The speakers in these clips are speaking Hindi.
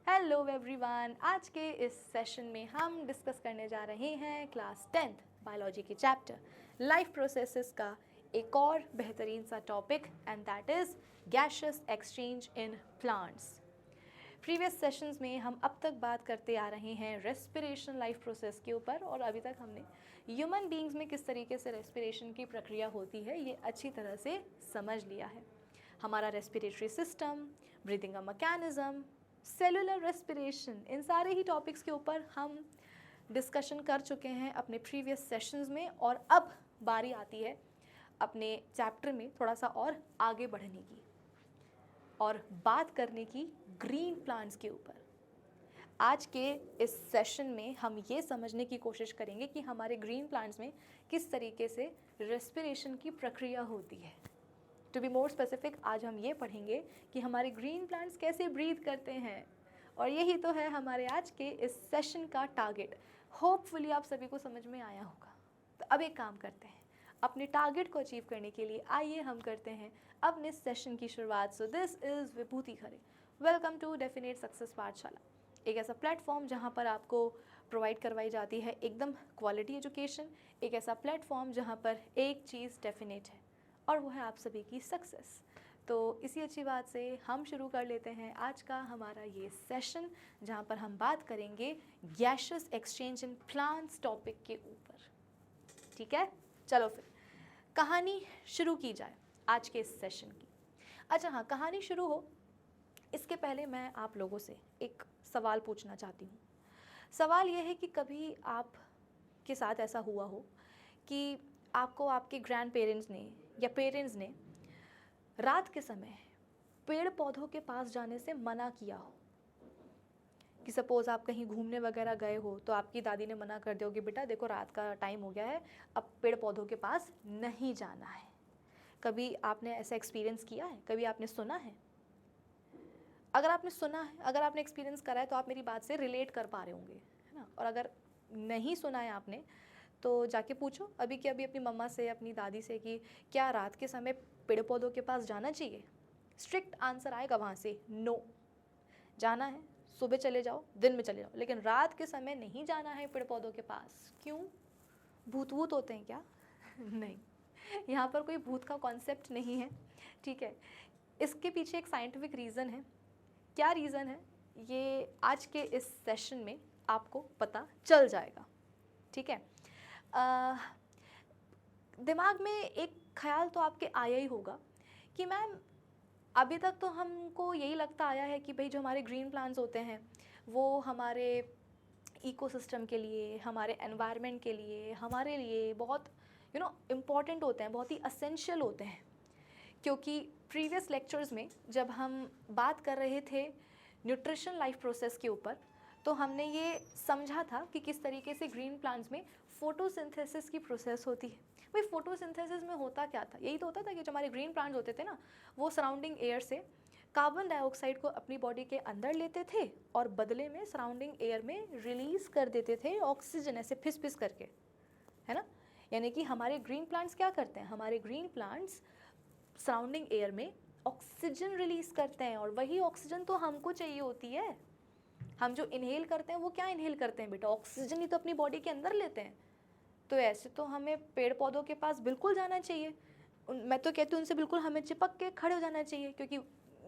हेलो एवरीवन, आज के इस सेशन में हम डिस्कस करने जा रहे हैं क्लास 10th बायोलॉजी के चैप्टर लाइफ प्रोसेसेस का एक और बेहतरीन सा topic and that is gaseous exchange in plants. Previous sessions में हम अब तक बात करते आ रहे हैं रेस्पिरेशन लाइफ प्रोसेस के ऊपर और अभी तक हमने ह्यूमन बींग्स में किस तरीके से रेस्पिरेशन की प्रक्रिया होती है ये अच्छी तरह से समझ लिया है। हमारा रेस्पिरेटरी सिस्टम, ब्रीदिंग का मैकेनिज्म, सेलुलर रेस्पिरेशन, इन सारे ही टॉपिक्स के ऊपर हम डिस्कशन कर चुके हैं अपने प्रीवियस सेशंस में और अब बारी आती है अपने चैप्टर में थोड़ा सा और आगे बढ़ने की और बात करने की ग्रीन प्लांट्स के ऊपर। आज के इस सेशन में हम ये समझने की कोशिश करेंगे कि हमारे ग्रीन प्लांट्स में किस तरीके से रेस्पिरेशन की प्रक्रिया होती है। टू बी मोर स्पेसिफिक, आज हम ये पढ़ेंगे कि हमारे ग्रीन प्लांट्स कैसे ब्रीथ करते हैं और यही तो है हमारे आज के इस सेशन का टारगेट। होपफुली आप सभी को समझ में आया होगा। तो अब एक काम करते हैं, अपने टारगेट को अचीव करने के लिए आइए हम करते हैं अपने सेशन की शुरुआत। So this is Vibhuti Khare. Welcome to definite success Pathshala, एक ऐसा प्लेटफॉर्म जहाँ पर आपको प्रोवाइड करवाई जाती है एकदम क्वालिटी एजुकेशन, एक ऐसा प्लेटफॉर्म जहाँ पर एक चीज़ डेफिनेट है और वो है आप सभी की सक्सेस। तो इसी अच्छी बात से हम शुरू कर लेते हैं आज का हमारा ये सेशन जहाँ पर हम बात करेंगे gaseous exchange in plants topic के ऊपर। ठीक है, चलो फिर कहानी शुरू की जाए आज के इस सेशन की। अच्छा हाँ, कहानी शुरू हो इसके पहले मैं आप लोगों से एक सवाल पूछना चाहती हूँ। सवाल ये है कि कभी आप के साथ ऐसा हुआ हो कि आपको आपके ग्रैंड पेरेंट्स ने या पेरेंट्स ने रात के समय पेड़ पौधों के पास जाने से मना किया हो कि सपोज़ आप कहीं घूमने वगैरह गए हो तो आपकी दादी ने मना कर दिया हो कि बेटा देखो रात का टाइम हो गया है, अब पेड़ पौधों के पास नहीं जाना है। कभी आपने ऐसा एक्सपीरियंस किया है? कभी आपने सुना है? अगर आपने सुना है, अगर आपने एक्सपीरियंस करा है तो आप मेरी बात से रिलेट कर पा रहे होंगे, है ना। और अगर नहीं सुना है आपने तो जाके पूछो अभी कि अभी अपनी मम्मा से, अपनी दादी से कि क्या रात के समय पेड़ पौधों के पास जाना चाहिए। स्ट्रिक्ट आंसर आएगा वहाँ से, नो। जाना है सुबह चले जाओ, दिन में चले जाओ, लेकिन रात के समय नहीं जाना है पेड़ पौधों के पास। क्यों? भूत वूत होते हैं क्या? नहीं, यहाँ पर कोई भूत का कॉन्सेप्ट नहीं है। ठीक है, इसके पीछे एक साइंटिफिक रीज़न है। क्या रीज़न है ये आज के इस सेशन में आपको पता चल जाएगा। ठीक है, दिमाग में एक ख्याल तो आपके आया ही होगा कि मैम अभी तक तो हमको यही लगता आया है कि भाई जो हमारे ग्रीन प्लांट्स होते हैं वो हमारे इकोसिस्टम के लिए, हमारे एनवायरनमेंट के लिए, हमारे लिए बहुत इम्पॉर्टेंट होते हैं, बहुत ही असेंशियल होते हैं। क्योंकि प्रीवियस लेक्चर्स में जब हम बात कर रहे थे न्यूट्रिशन लाइफ प्रोसेस के ऊपर तो हमने ये समझा था कि किस तरीके से ग्रीन प्लांट्स में फोटोसिंथेसिस की प्रोसेस होती है। भाई फोटोसिंथेसिस में होता क्या था? यही तो होता था कि जो हमारे ग्रीन प्लांट्स होते थे ना, वो सराउंडिंग एयर से कार्बन डाइऑक्साइड को अपनी बॉडी के अंदर लेते थे और बदले में सराउंडिंग एयर में रिलीज़ कर देते थे ऑक्सीजन, ऐसे फिस फिस करके, है ना। यानी कि हमारे ग्रीन प्लांट्स क्या करते हैं? हमारे ग्रीन प्लांट्स सराउंडिंग एयर में ऑक्सीजन रिलीज़ करते हैं और वही ऑक्सीजन तो हमको चाहिए होती है। हम जो इनहेल करते हैं वो क्या इनहेल करते हैं बेटा? ऑक्सीजन ही तो अपनी बॉडी के अंदर लेते हैं। तो ऐसे तो हमें पेड़ पौधों के पास बिल्कुल जाना चाहिए। मैं तो कहती हूँ उनसे बिल्कुल हमें चिपक के खड़े हो जाना चाहिए, क्योंकि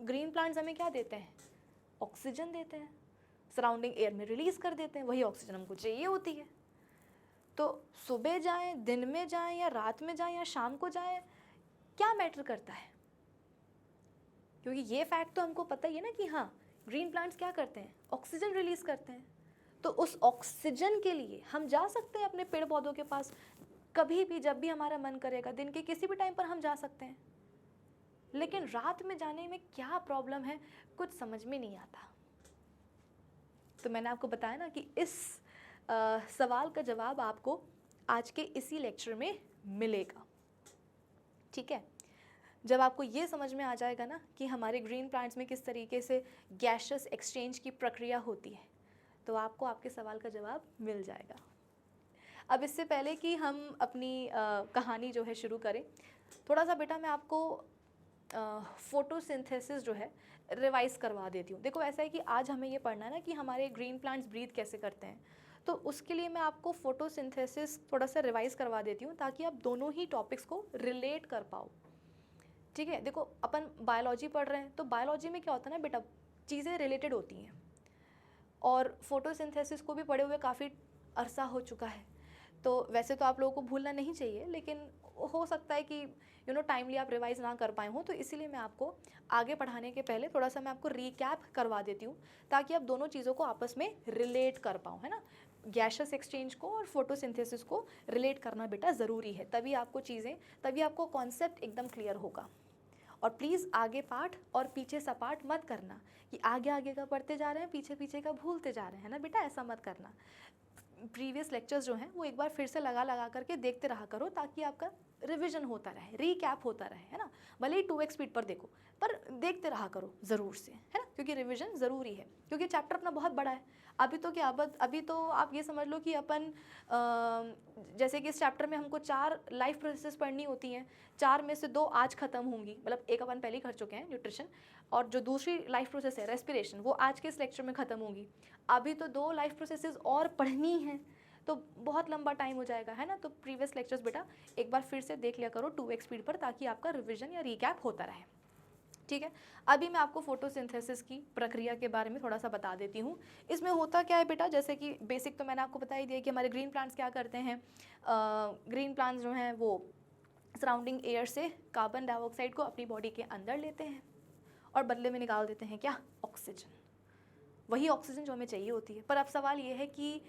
ग्रीन प्लांट्स हमें क्या देते हैं? ऑक्सीजन देते हैं, सराउंडिंग एयर में रिलीज़ कर देते हैं, वही ऑक्सीजन हमको चाहिए होती है। तो सुबह जाएँ, दिन में जाएँ या रात में जाएँ या शाम को जाएँ, क्या मैटर करता है? क्योंकि ये फैक्ट तो हमको पता ही है ना कि हाँ, ग्रीन प्लांट्स क्या करते हैं? ऑक्सीजन रिलीज़ करते हैं। तो उस ऑक्सीजन के लिए हम जा सकते हैं अपने पेड़ पौधों के पास कभी भी, जब भी हमारा मन करेगा, दिन के किसी भी टाइम पर हम जा सकते हैं। लेकिन रात में जाने में क्या प्रॉब्लम है, कुछ समझ में नहीं आता। तो मैंने आपको बताया ना कि इस सवाल का जवाब आपको आज के इसी लेक्चर में मिलेगा। ठीक है, जब आपको ये समझ में आ जाएगा ना कि हमारे ग्रीन प्लांट्स में किस तरीके से गैशियस एक्सचेंज की प्रक्रिया होती है, तो आपको आपके सवाल का जवाब मिल जाएगा। अब इससे पहले कि हम अपनी कहानी जो है शुरू करें, थोड़ा सा बेटा मैं आपको फोटोसिंथेसिस जो है रिवाइज करवा देती हूँ। देखो ऐसा है कि आज हमें ये पढ़ना है ना कि हमारे ग्रीन प्लांट्स ब्रीथ कैसे करते हैं, तो उसके लिए मैं आपको फोटोसिंथेसिस थोड़ा सा रिवाइज करवा देती हूँ ताकि आप दोनों ही टॉपिक्स को रिलेट कर पाओ। ठीक है, देखो अपन बायोलॉजी पढ़ रहे हैं तो बायोलॉजी में क्या होता है ना बेटा, चीज़ें रिलेटेड होती हैं, और फोटोसिंथेसिस को भी पढ़े हुए काफ़ी अरसा हो चुका है, तो वैसे तो आप लोगों को भूलना नहीं चाहिए, लेकिन हो सकता है कि टाइमली आप रिवाइज ना कर पाए हों, तो इसीलिए मैं आपको आगे पढ़ाने के पहले थोड़ा सा मैं आपको रिकैप करवा देती हूँ ताकि आप दोनों चीज़ों को आपस में रिलेट कर पाओ, है ना। गैसियस एक्सचेंज को और फोटोसिंथेसिस को रिलेट करना बेटा ज़रूरी है, तभी आपको कॉन्सेप्ट एकदम क्लियर होगा। और प्लीज़ आगे पाठ और पीछे सपाट मत करना कि आगे आगे का पढ़ते जा रहे हैं, पीछे पीछे का भूलते जा रहे हैं ना बेटा, ऐसा मत करना। प्रीवियस लेक्चर्स जो हैं वो एक बार फिर से लगा करके देखते रहा करो ताकि आपका रिवीजन होता रहे, रिकैप होता रहे, है ना। भले ही 2x स्पीड पर देखो, पर देखते रहा करो ज़रूर से, है ना, क्योंकि रिवीजन ज़रूरी है, क्योंकि चैप्टर अपना बहुत बड़ा है। अभी तो आप ये समझ लो कि अपन जैसे कि इस चैप्टर में हमको 4 लाइफ प्रोसेसेस पढ़नी होती हैं, 4 में से 2 आज ख़त्म होंगी, मतलब एक अपन पहले ही कर चुके हैं न्यूट्रिशन, और जो दूसरी लाइफ प्रोसेस है रेस्पिरेशन, वो आज के इस लेक्चर में ख़त्म होगी। अभी तो 2 लाइफ प्रोसेसेस और पढ़नी हैं, तो बहुत लंबा टाइम हो जाएगा, है ना। तो प्रीवियस लेक्चर्स बेटा एक बार फिर से देख लिया करो 2x स्पीड पर, ताकि आपका रिवीजन या रिकैप होता रहे। ठीक है, अभी मैं आपको फोटोसिंथेसिस की प्रक्रिया के बारे में थोड़ा सा बता देती हूँ। इसमें होता क्या है बेटा, जैसे कि बेसिक तो मैंने आपको बता ही दिया कि हमारे ग्रीन प्लांट्स क्या करते हैं। ग्रीन प्लांट्स जो हैं वो सराउंडिंग एयर से कार्बन डाइऑक्साइड को अपनी बॉडी के अंदर लेते हैं और बदले में निकाल देते हैं क्या, ऑक्सीजन, वही ऑक्सीजन जो हमें चाहिए होती है। पर अब सवाल ये है कि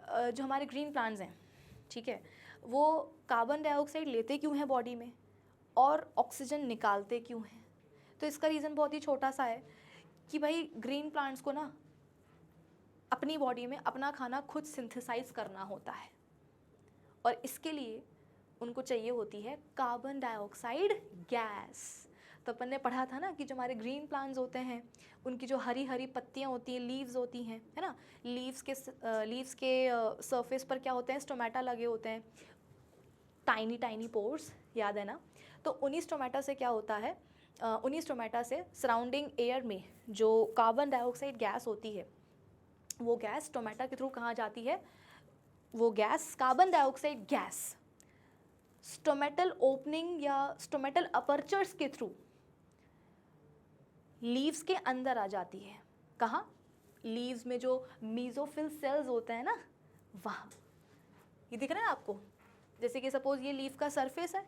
जो हमारे ग्रीन प्लांट्स हैं, ठीक है, वो कार्बन डाइऑक्साइड लेते क्यों हैं बॉडी में और ऑक्सीजन निकालते क्यों हैं। तो इसका रीज़न बहुत ही छोटा सा है कि भाई ग्रीन प्लांट्स को ना अपनी बॉडी में अपना खाना खुद सिंथेसाइज करना होता है, और इसके लिए उनको चाहिए होती है कार्बन डाइऑक्साइड गैस। तो अपन ने पढ़ा था ना कि जो हमारे ग्रीन प्लांट्स होते हैं उनकी जो हरी हरी पत्तियां होती हैं, लीव्स होती हैं, है ना, लीव्स के सरफेस पर क्या होते हैं, स्टोमेटा लगे होते हैं, टाइनी टाइनी पोर्स, याद है ना। तो उन्हीं स्टोमेटा से क्या होता है, उन्हीं स्टोमेटा से सराउंडिंग एयर में जो कार्बन डाइऑक्साइड गैस होती है, वो गैस स्टोमेटा के थ्रू कहाँ जाती है, वो gas carbon dioxide gas stomatal opening या स्टोमेटल अपर्चर्स के थ्रू लीव्स के अंदर आ जाती है। कहाँ, लीव्स में जो मीजोफिल सेल्स होते हैं ना, वहाँ। ये दिख रहा है आपको, जैसे कि सपोज ये लीफ का सरफेस है,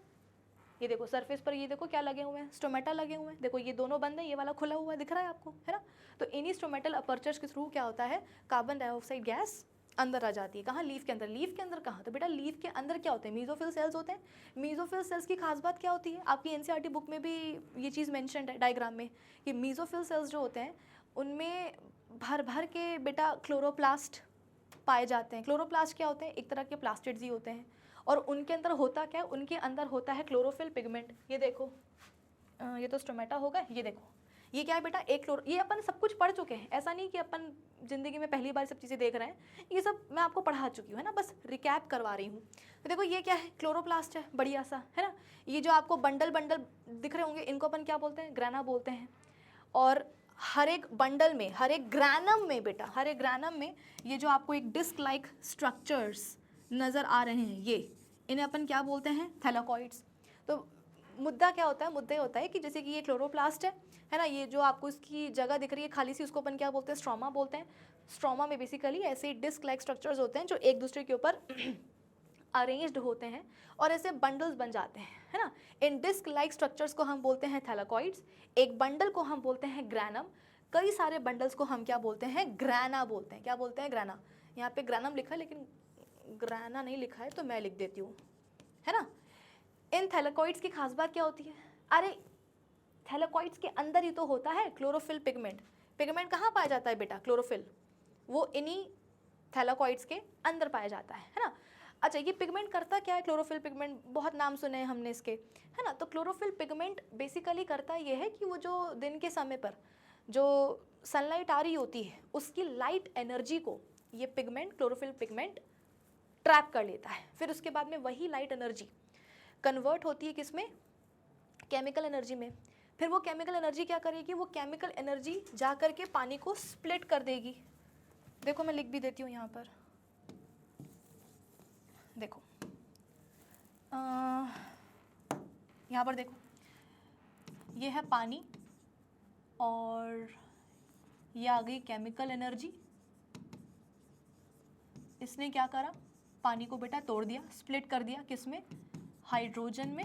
ये देखो सरफेस पर ये देखो क्या लगे हुए हैं, स्टोमेटा लगे हुए हैं, देखो ये दोनों बंद है, ये वाला खुला हुआ है, दिख रहा है आपको, है ना। तो इन्हीं स्टोमेटल अपर्चर्स के थ्रू क्या होता है, कार्बन डाइऑक्साइड गैस अंदर आ जाती है। कहाँ, लीफ के अंदर। लीफ के अंदर कहाँ, तो बेटा लीफ के अंदर क्या होते हैं, मीजोफिल सेल्स होते हैं। मीजोफिल सेल्स की खास बात क्या होती है, आपकी एनसीईआरटी बुक में भी ये चीज़ मेंशन्ड है डायग्राम में, कि मीजोफिल सेल्स जो होते हैं उनमें भर भर के बेटा क्लोरोप्लास्ट पाए जाते हैं। क्लोरोप्लास्ट क्या होते हैं, एक तरह के प्लास्टिड्स ही होते हैं, और उनके अंदर होता क्या है, उनके अंदर होता है क्लोरोफिल पिगमेंट। ये देखो, ये तो स्टोमेटा होगा, ये देखो ये क्या है बेटा, एक ये अपन सब कुछ पढ़ चुके हैं, ऐसा नहीं कि अपन ज़िंदगी में पहली बार सब चीज़ें देख रहे हैं, ये सब मैं आपको पढ़ा चुकी हूँ, है ना, बस रिकैप करवा रही हूँ। तो देखो ये क्या है, क्लोरोप्लास्ट है, बढ़िया सा, है ना। ये जो आपको बंडल बंडल दिख रहे होंगे, इनको अपन क्या बोलते हैं, ग्राना बोलते हैं। और हर एक बंडल में, हर एक ग्रैनम में बेटा, हर एक ग्रैनम में ये जो आपको एक डिस्क लाइक स्ट्रक्चर्स नज़र आ रहे हैं, ये इन्हें अपन क्या बोलते हैं, थैलाकॉइड्स। तो मुद्दा क्या होता है, मुद्दा ये होता है कि जैसे कि ये क्लोरोप्लास्ट है ना, ये जो आपको इसकी जगह दिख रही है खाली सी, उसको अपन क्या बोलते हैं, स्ट्रोमा बोलते हैं। स्ट्रोमा में बेसिकली ऐसे डिस्क लाइक स्ट्रक्चर्स होते हैं जो एक दूसरे के ऊपर अरेंज्ड होते हैं और ऐसे बंडल्स बन जाते हैं, है ना। इन डिस्क लाइक स्ट्रक्चर्स को हम बोलते हैं थैलाकॉइड्स, एक बंडल को हम बोलते हैं ग्रैनम, कई सारे बंडल्स को हम क्या बोलते हैं, ग्रैना बोलते हैं। क्या बोलते हैं, ग्रैना। यहाँ पे ग्रैनम लिखा है लेकिन ग्रैना नहीं लिखा है, तो मैं लिख देती हूँ, है ना। इन थैलाकॉइड्स की खास बात क्या होती है, अरे थैलाकॉइड्स के अंदर ही तो होता है क्लोरोफिल पिगमेंट। पिगमेंट कहाँ पाया जाता है बेटा, क्लोरोफिल, वो इन्हीं थैलाकॉइड्स के अंदर पाया जाता है ना। अच्छा, ये पिगमेंट करता क्या है, क्लोरोफिल पिगमेंट, बहुत नाम सुने हैं हमने इसके, है ना। तो क्लोरोफिल पिगमेंट बेसिकली करता ये है कि वो जो दिन के समय पर जो सनलाइट आ रही होती है, उसकी लाइट एनर्जी को ये पिगमेंट, क्लोरोफिल पिगमेंट ट्रैप कर लेता है। फिर उसके बाद में वही लाइट एनर्जी कन्वर्ट होती है किस में, केमिकल एनर्जी में। फिर वो केमिकल एनर्जी क्या करेगी, वो केमिकल एनर्जी जा कर के पानी को स्प्लिट कर देगी। देखो मैं लिख भी देती हूँ यहाँ पर, देखो यहाँ पर देखो, ये है पानी और ये आ गई केमिकल एनर्जी। इसने क्या करा, पानी को बेटा तोड़ दिया, स्प्लिट कर दिया, किस में, हाइड्रोजन में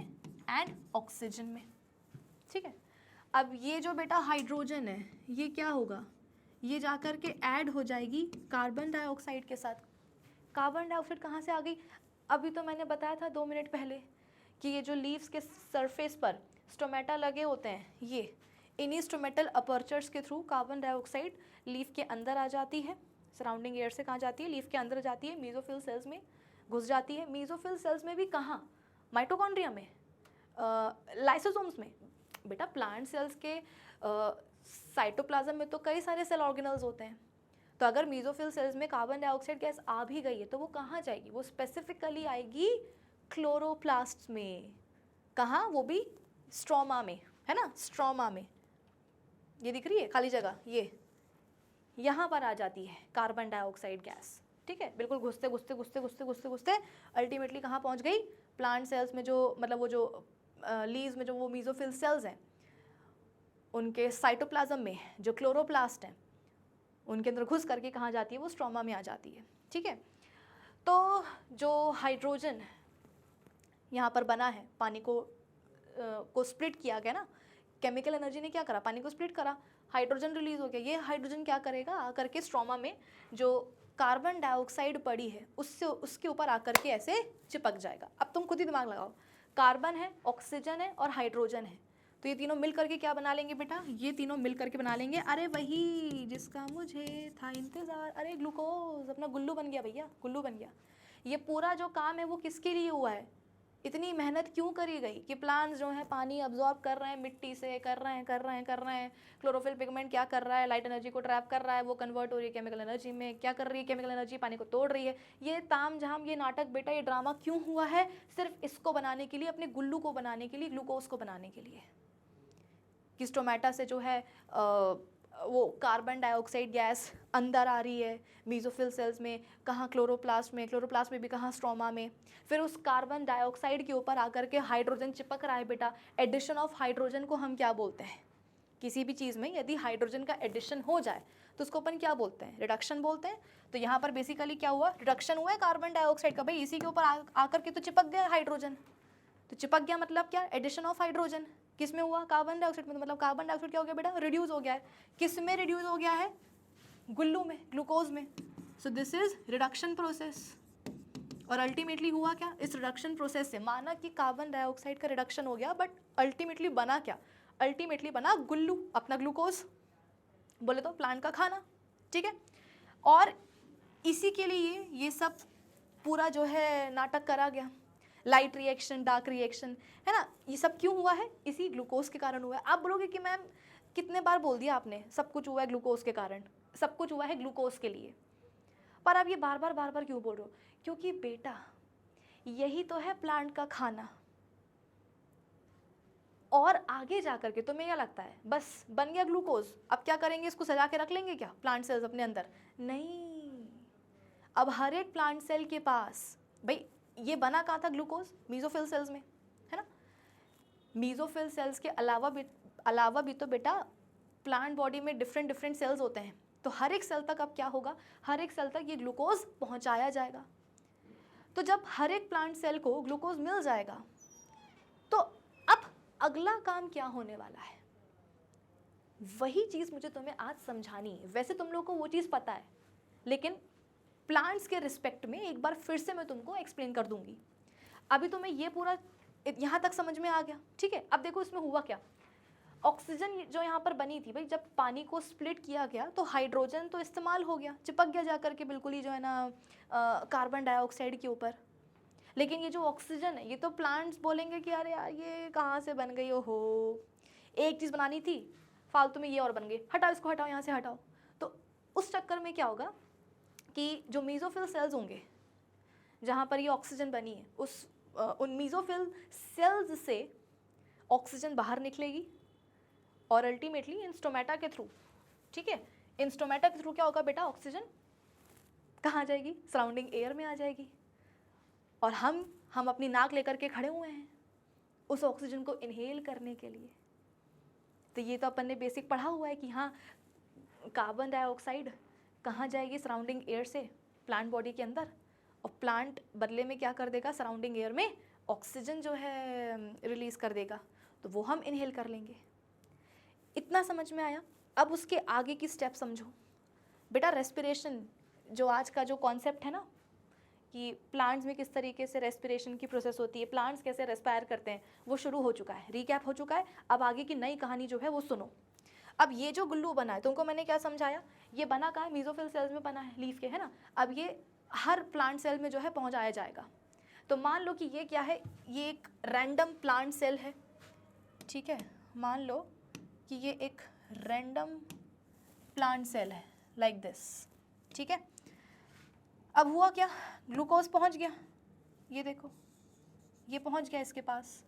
एंड ऑक्सीजन में। ठीक है, अब ये जो बेटा हाइड्रोजन है ये क्या होगा, ये जाकर के ऐड हो जाएगी कार्बन डाइऑक्साइड के साथ। कार्बन डाइऑक्साइड कहाँ से आ गई, अभी तो मैंने बताया था 2 मिनट पहले कि ये जो लीव्स के सरफेस पर स्टोमेटा लगे होते हैं, ये इन्हीं स्टोमेटल अपर्चर्स के थ्रू कार्बन डाइऑक्साइड लीफ के अंदर आ जाती है, सराउंडिंग एयर से कहाँ जाती है, लीफ के अंदर जाती है, मेसोफिल सेल्स में घुस जाती है। मेसोफिल सेल्स में भी कहाँ, माइटोकॉन्ड्रिया में, लाइसोसोम्स में। बेटा प्लांट सेल्स के साइटोप्लाज्म में तो कई सारे सेल ऑर्गेनल्स होते हैं, तो अगर मेसोफिल सेल्स में कार्बन डाइऑक्साइड गैस आ भी गई है तो वो कहाँ जाएगी, वो स्पेसिफिकली आएगी क्लोरोप्लास्ट में। कहाँ, वो भी स्ट्रोमा में, है ना, स्ट्रोमा में। ये दिख रही है खाली जगह, ये यहाँ पर आ जाती है कार्बन डाइऑक्साइड गैस। ठीक है, बिल्कुल घुसते घुसते घुसते घुसते घुसते घुसते अल्टीमेटली कहाँ पहुँच गई, प्लांट सेल्स में, जो मतलब वो जो लीव्स में जो वो मेसोफिल सेल्स हैं उनके साइटोप्लाज्म में जो क्लोरोप्लास्ट हैं उनके अंदर घुस करके कहाँ जाती है, वो स्ट्रोमा में आ जाती है। ठीक है, तो जो हाइड्रोजन यहाँ पर बना है, पानी को स्प्लिट किया गया ना, केमिकल एनर्जी ने क्या करा, पानी को स्प्लिट करा, हाइड्रोजन रिलीज हो गया। ये हाइड्रोजन क्या करेगा, आकर के स्ट्रोमा में जो कार्बन डाइऑक्साइड पड़ी है उससे उसके ऊपर आकर के ऐसे चिपक जाएगा। अब तुम खुद ही दिमाग लगाओ, कार्बन है, ऑक्सीजन है और हाइड्रोजन है, तो ये तीनों मिल करके क्या बना लेंगे बेटा, ये तीनों मिल करके बना लेंगे, अरे वही जिसका मुझे था इंतजार, अरे ग्लूकोज, अपना गुल्लू बन गया भैया, गुल्लू बन गया। ये पूरा जो काम है वो किसके लिए हुआ है, इतनी मेहनत क्यों करी गई कि प्लांट्स जो है पानी अब्जॉर्ब कर रहे हैं मिट्टी से, कर रहे हैं, क्लोरोफिल पिगमेंट क्या कर रहा है, लाइट एनर्जी को ट्रैप कर रहा है, वो कन्वर्ट हो रही है केमिकल एनर्जी में, क्या कर रही है केमिकल एनर्जी, पानी को तोड़ रही है। ये ताम झाम, ये नाटक बेटा, ये ड्रामा क्यों हुआ है, सिर्फ इसको बनाने के लिए, अपने गुल्लू को बनाने के लिए, ग्लूकोज को बनाने के लिए, कि स्टोमेटा से जो है वो कार्बन डाइऑक्साइड गैस अंदर आ रही है मेसोफिल सेल्स में, कहाँ, क्लोरोप्लास्ट में भी कहाँ, स्ट्रोमा में। फिर उस कार्बन डाइऑक्साइड के ऊपर आकर के हाइड्रोजन चिपक रहा है बेटा। एडिशन ऑफ हाइड्रोजन को हम क्या बोलते हैं, किसी भी चीज़ में यदि हाइड्रोजन का एडिशन हो जाए तो उसको अपन क्या बोलते हैं, रिडक्शन बोलते हैं। तो यहाँ पर बेसिकली क्या हुआ, रिडक्शन हुआ है कार्बन डाइऑक्साइड का, भाई इसी के ऊपर आकर के तो चिपक गया हाइड्रोजन। तो चिपक गया मतलब क्या, एडिशन ऑफ हाइड्रोजन किस में हुआ, कार्बन डाइऑक्साइड में, तो मतलब कार्बन डाइऑक्साइड क्या हो गया बेटा, रिड्यूस हो गया है। किस में रिड्यूस हो गया है, गुल्लू में, ग्लूकोज में। So this is reduction process. और अल्टीमेटली हुआ क्या, इस रिडक्शन प्रोसेस से माना कि कार्बन डाइऑक्साइड का रिडक्शन हो गया, बट अल्टीमेटली बना क्या, अल्टीमेटली बना गुल्लू, अपना ग्लूकोज, बोले तो प्लांट का खाना। ठीक है, और इसी के लिए ये सब पूरा जो है नाटक करा गया, लाइट रिएक्शन, डार्क रिएक्शन, है ना, ये सब क्यों हुआ है, इसी ग्लूकोज के कारण हुआ है। आप बोलोगे कि मैम कितने बार बोल दिया आपने, सब कुछ हुआ है ग्लूकोज के कारण, सब कुछ हुआ है ग्लूकोज के लिए, पर आप ये बार बार क्यों बोल रहे हो, क्योंकि बेटा यही तो है प्लांट का खाना। और आगे जाकर के तुम्हें क्या लगता है, बस बन गया ग्लूकोज, अब क्या करेंगे, इसको सजा के रख लेंगे क्या प्लांट सेल्स अपने अंदर, नहीं। अब हर एक प्लांट सेल के पास, भाई ये बना कहाँ था ग्लूकोज, मेसोफिल सेल्स में, है ना। मेसोफिल सेल्स के अलावा भी तो बेटा प्लांट बॉडी में डिफरेंट सेल्स होते हैं, तो हर एक सेल तक अब क्या होगा, हर एक सेल तक ये ग्लूकोज पहुंचाया जाएगा। तो जब हर एक प्लांट सेल को ग्लूकोज मिल जाएगा तो अब अगला काम क्या होने वाला है, वही चीज़ मुझे तुम्हें आज समझानी है। वैसे तुम लोग को वो चीज़ पता है, लेकिन प्लांट्स के रिस्पेक्ट में एक बार फिर से मैं तुमको एक्सप्लेन कर दूंगी। अभी तुम्हें ये पूरा यहाँ तक समझ में आ गया, ठीक है। अब देखो इसमें हुआ क्या, ऑक्सीजन जो यहाँ पर बनी थी, भाई जब पानी को स्प्लिट किया गया तो हाइड्रोजन तो इस्तेमाल हो गया, चिपक गया जाकर के बिल्कुल ही जो है ना कार्बन डाइऑक्साइड के ऊपर। लेकिन ये जो ऑक्सीजन है, ये तो प्लांट्स बोलेंगे कि अरे यार ये कहाँ से बन गई, हो एक चीज़ बनानी थी फालतू में ये और बन गई, हटाओ इसको, हटाओ यहाँ से हटाओ। तो उस चक्कर में क्या होगा कि जो मेसोफिल सेल्स होंगे जहाँ पर ये ऑक्सीजन बनी है, उन मेसोफिल सेल्स से ऑक्सीजन बाहर निकलेगी, और अल्टीमेटली इन स्टोमेटा के थ्रू, ठीक है, इन स्टोमेटा के थ्रू क्या होगा बेटा, ऑक्सीजन कहाँ आ जाएगी, सराउंडिंग एयर में आ जाएगी, और हम अपनी नाक लेकर के खड़े हुए हैं उस ऑक्सीजन को इनहेल करने के लिए। तो ये तो अपन ने बेसिक पढ़ा हुआ है कि हाँ, कार्बन डाइऑक्साइड कहाँ जाएगी, सराउंडिंग एयर से प्लांट बॉडी के अंदर, और प्लांट बदले में क्या कर देगा, सराउंडिंग एयर में ऑक्सीजन जो है रिलीज़ कर देगा, तो वो हम इनहेल कर लेंगे। इतना समझ में आया। अब उसके आगे की स्टेप समझो बेटा। रेस्पिरेशन जो आज का जो कॉन्सेप्ट है ना कि प्लांट्स में किस तरीके से रेस्पिरेशन की प्रोसेस होती है, प्लांट्स कैसे रेस्पायर करते हैं, वो शुरू हो चुका है, रिकैप हो चुका है। अब आगे की नई कहानी जो है वो सुनो। अब ये जो गुल्लू बना है, तुमको मैंने क्या समझाया, ये बना कहाँ है, मीजोफिल सेल्स में बना है, लीफ के, है ना। अब ये हर प्लांट सेल में जो है पहुँचाया जाएगा। तो मान लो कि ये क्या है, ये एक रैंडम प्लांट सेल है, ठीक है। मान लो कि ये एक रैंडम प्लांट सेल है लाइक दिस, ठीक है। अब हुआ क्या, ग्लूकोज पहुंच गया, ये देखो ये पहुंच गया इसके पास।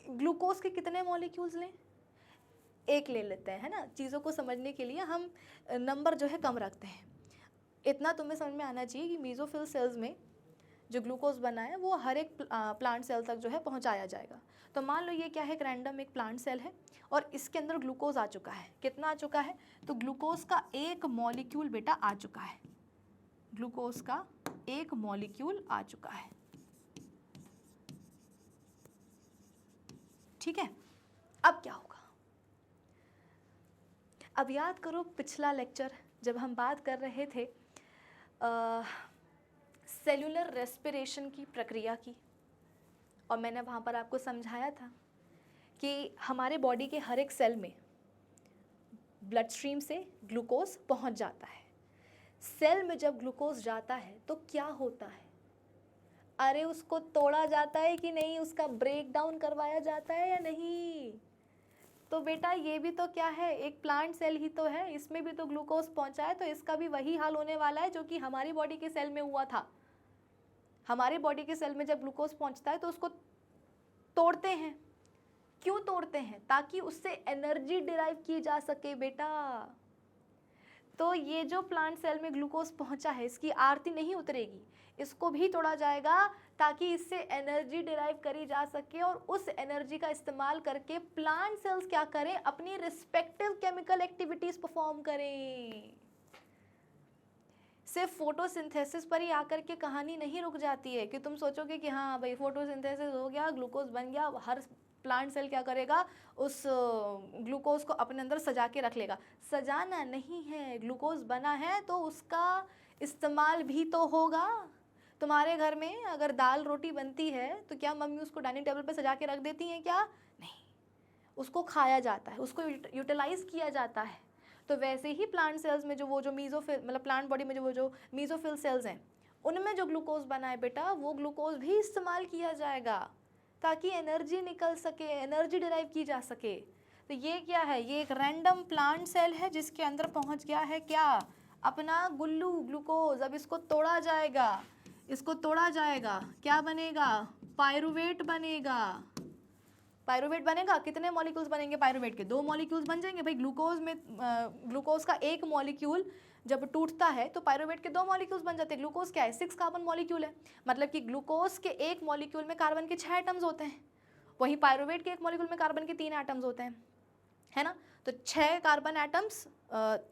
ग्लूकोज के कितने मॉलिक्यूल्स लें, एक ले लेते हैं, है ना। चीज़ों को समझने के लिए हम नंबर जो है कम रखते हैं। इतना तुम्हें समझ में आना चाहिए कि मीजोफिल सेल्स में जो ग्लूकोज बना है वो हर एक प्लांट सेल तक जो है पहुंचाया जाएगा। तो मान लो ये क्या है, एक रैंडम एक प्लांट सेल है और इसके अंदर ग्लूकोज आ चुका है। कितना आ चुका है, तो ग्लूकोज का एक मॉलिक्यूल बेटा आ चुका है, ग्लूकोज का एक मॉलिक्यूल आ चुका है, ठीक है। अब क्या होगा, अब याद करो पिछला लेक्चर जब हम बात कर रहे थे सेलुलर रेस्पिरेशन की प्रक्रिया की, और मैंने वहाँ पर आपको समझाया था कि हमारे बॉडी के हर एक सेल में ब्लड स्ट्रीम से ग्लूकोज पहुँच जाता है। सेल में जब ग्लूकोज जाता है तो क्या होता है, अरे उसको तोड़ा जाता है कि नहीं, उसका ब्रेक डाउन करवाया जाता है या नहीं। तो बेटा ये भी तो क्या है, एक प्लांट सेल ही तो है, इसमें भी तो ग्लूकोज पहुंचा है, तो इसका भी वही हाल होने वाला है जो कि हमारी बॉडी के सेल में हुआ था। हमारे बॉडी के सेल में जब ग्लूकोज पहुंचता है तो उसको तोड़ते हैं। क्यों तोड़ते हैं, ताकि उससे एनर्जी डिराइव की जा सके बेटा। तो ये जो प्लांट सेल में ग्लूकोज पहुंचा है, इसकी आरती नहीं उतरेगी, इसको भी तोड़ा जाएगा ताकि इससे एनर्जी डिराइव करी जा सके, और उस एनर्जी का इस्तेमाल करके प्लांट सेल्स क्या करें, अपनी रिस्पेक्टिव केमिकल एक्टिविटीज परफॉर्म करें। सिर्फ फोटोसिंथेसिस पर ही आकर के कहानी नहीं रुक जाती है कि तुम सोचोगे कि हाँ भाई फोटोसिंथेसिस हो गया, ग्लूकोज बन गया, हर प्लांट सेल क्या करेगा, उस ग्लूकोज को अपने अंदर सजा के रख लेगा। सजाना नहीं है, ग्लूकोज बना है तो उसका इस्तेमाल भी तो होगा। तुम्हारे घर में अगर दाल रोटी बनती है तो क्या मम्मी उसको डाइनिंग टेबल पे सजा के रख देती हैं क्या, नहीं, उसको खाया जाता है, उसको यूटिलाइज किया जाता है। तो वैसे ही प्लांट सेल्स में जो मीजोफिल मतलब प्लांट बॉडी में जो मीजोफिल सेल्स हैं, उनमें जो ग्लूकोज बना है बेटा, वो ग्लूकोज भी इस्तेमाल किया जाएगा ताकि एनर्जी निकल सके, एनर्जी डिराइव की जा सके। तो ये क्या है, ये एक रैंडम प्लांट सेल है जिसके अंदर पहुंच गया है क्या, अपना गुल्लू ग्लूकोज। अब इसको तोड़ा जाएगा, इसको तोड़ा जाएगा, क्या बनेगा, पायरुवेट बनेगा। पायरुवेट बनेगा, कितने मॉलिक्यूल्स बनेंगे पायरुवेट के, 2 मॉलिक्यूल्स बन जाएंगे भाई। ग्लूकोज में ग्लूकोज का एक मॉलिक्यूल जब टूटता है तो पायरुवेट के 2 मॉलिक्यूल्स बन जाते हैं। ग्लूकोज क्या है, 6 कार्बन मॉलिक्यूल है, मतलब कि ग्लूकोज के एक मॉलिक्यूल में कार्बन के 6 एटम्स होते हैं, वहीं पायरुवेट के एक मॉलिक्यूल में कार्बन के 3 एटम्स होते हैं, है ना। तो 6 कार्बन एटम्स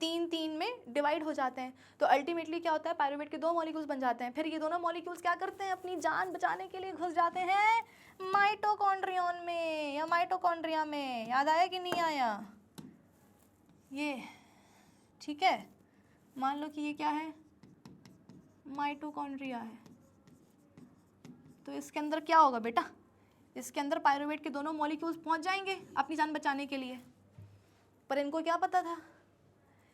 3-3 में डिवाइड हो जाते हैं। तो अल्टीमेटली क्या होता है, पायरुवेट के 2 मॉलिक्यूल्स बन जाते हैं। फिर ये दोनों मॉलिक्यूल्स क्या करते हैं, अपनी जान बचाने के लिए घुस जाते हैं माइटोकॉन्ड्रियन में या माइटोकॉन्ड्रिया में। याद आया कि नहीं आया ये, ठीक है। मान लो कि ये क्या है, माइटोकॉन्ड्रिया है। तो इसके अंदर क्या होगा बेटा, इसके अंदर पायरुवेट के दोनों मॉलिक्यूल्स पहुंच जाएंगे अपनी जान बचाने के लिए। पर इनको क्या पता था,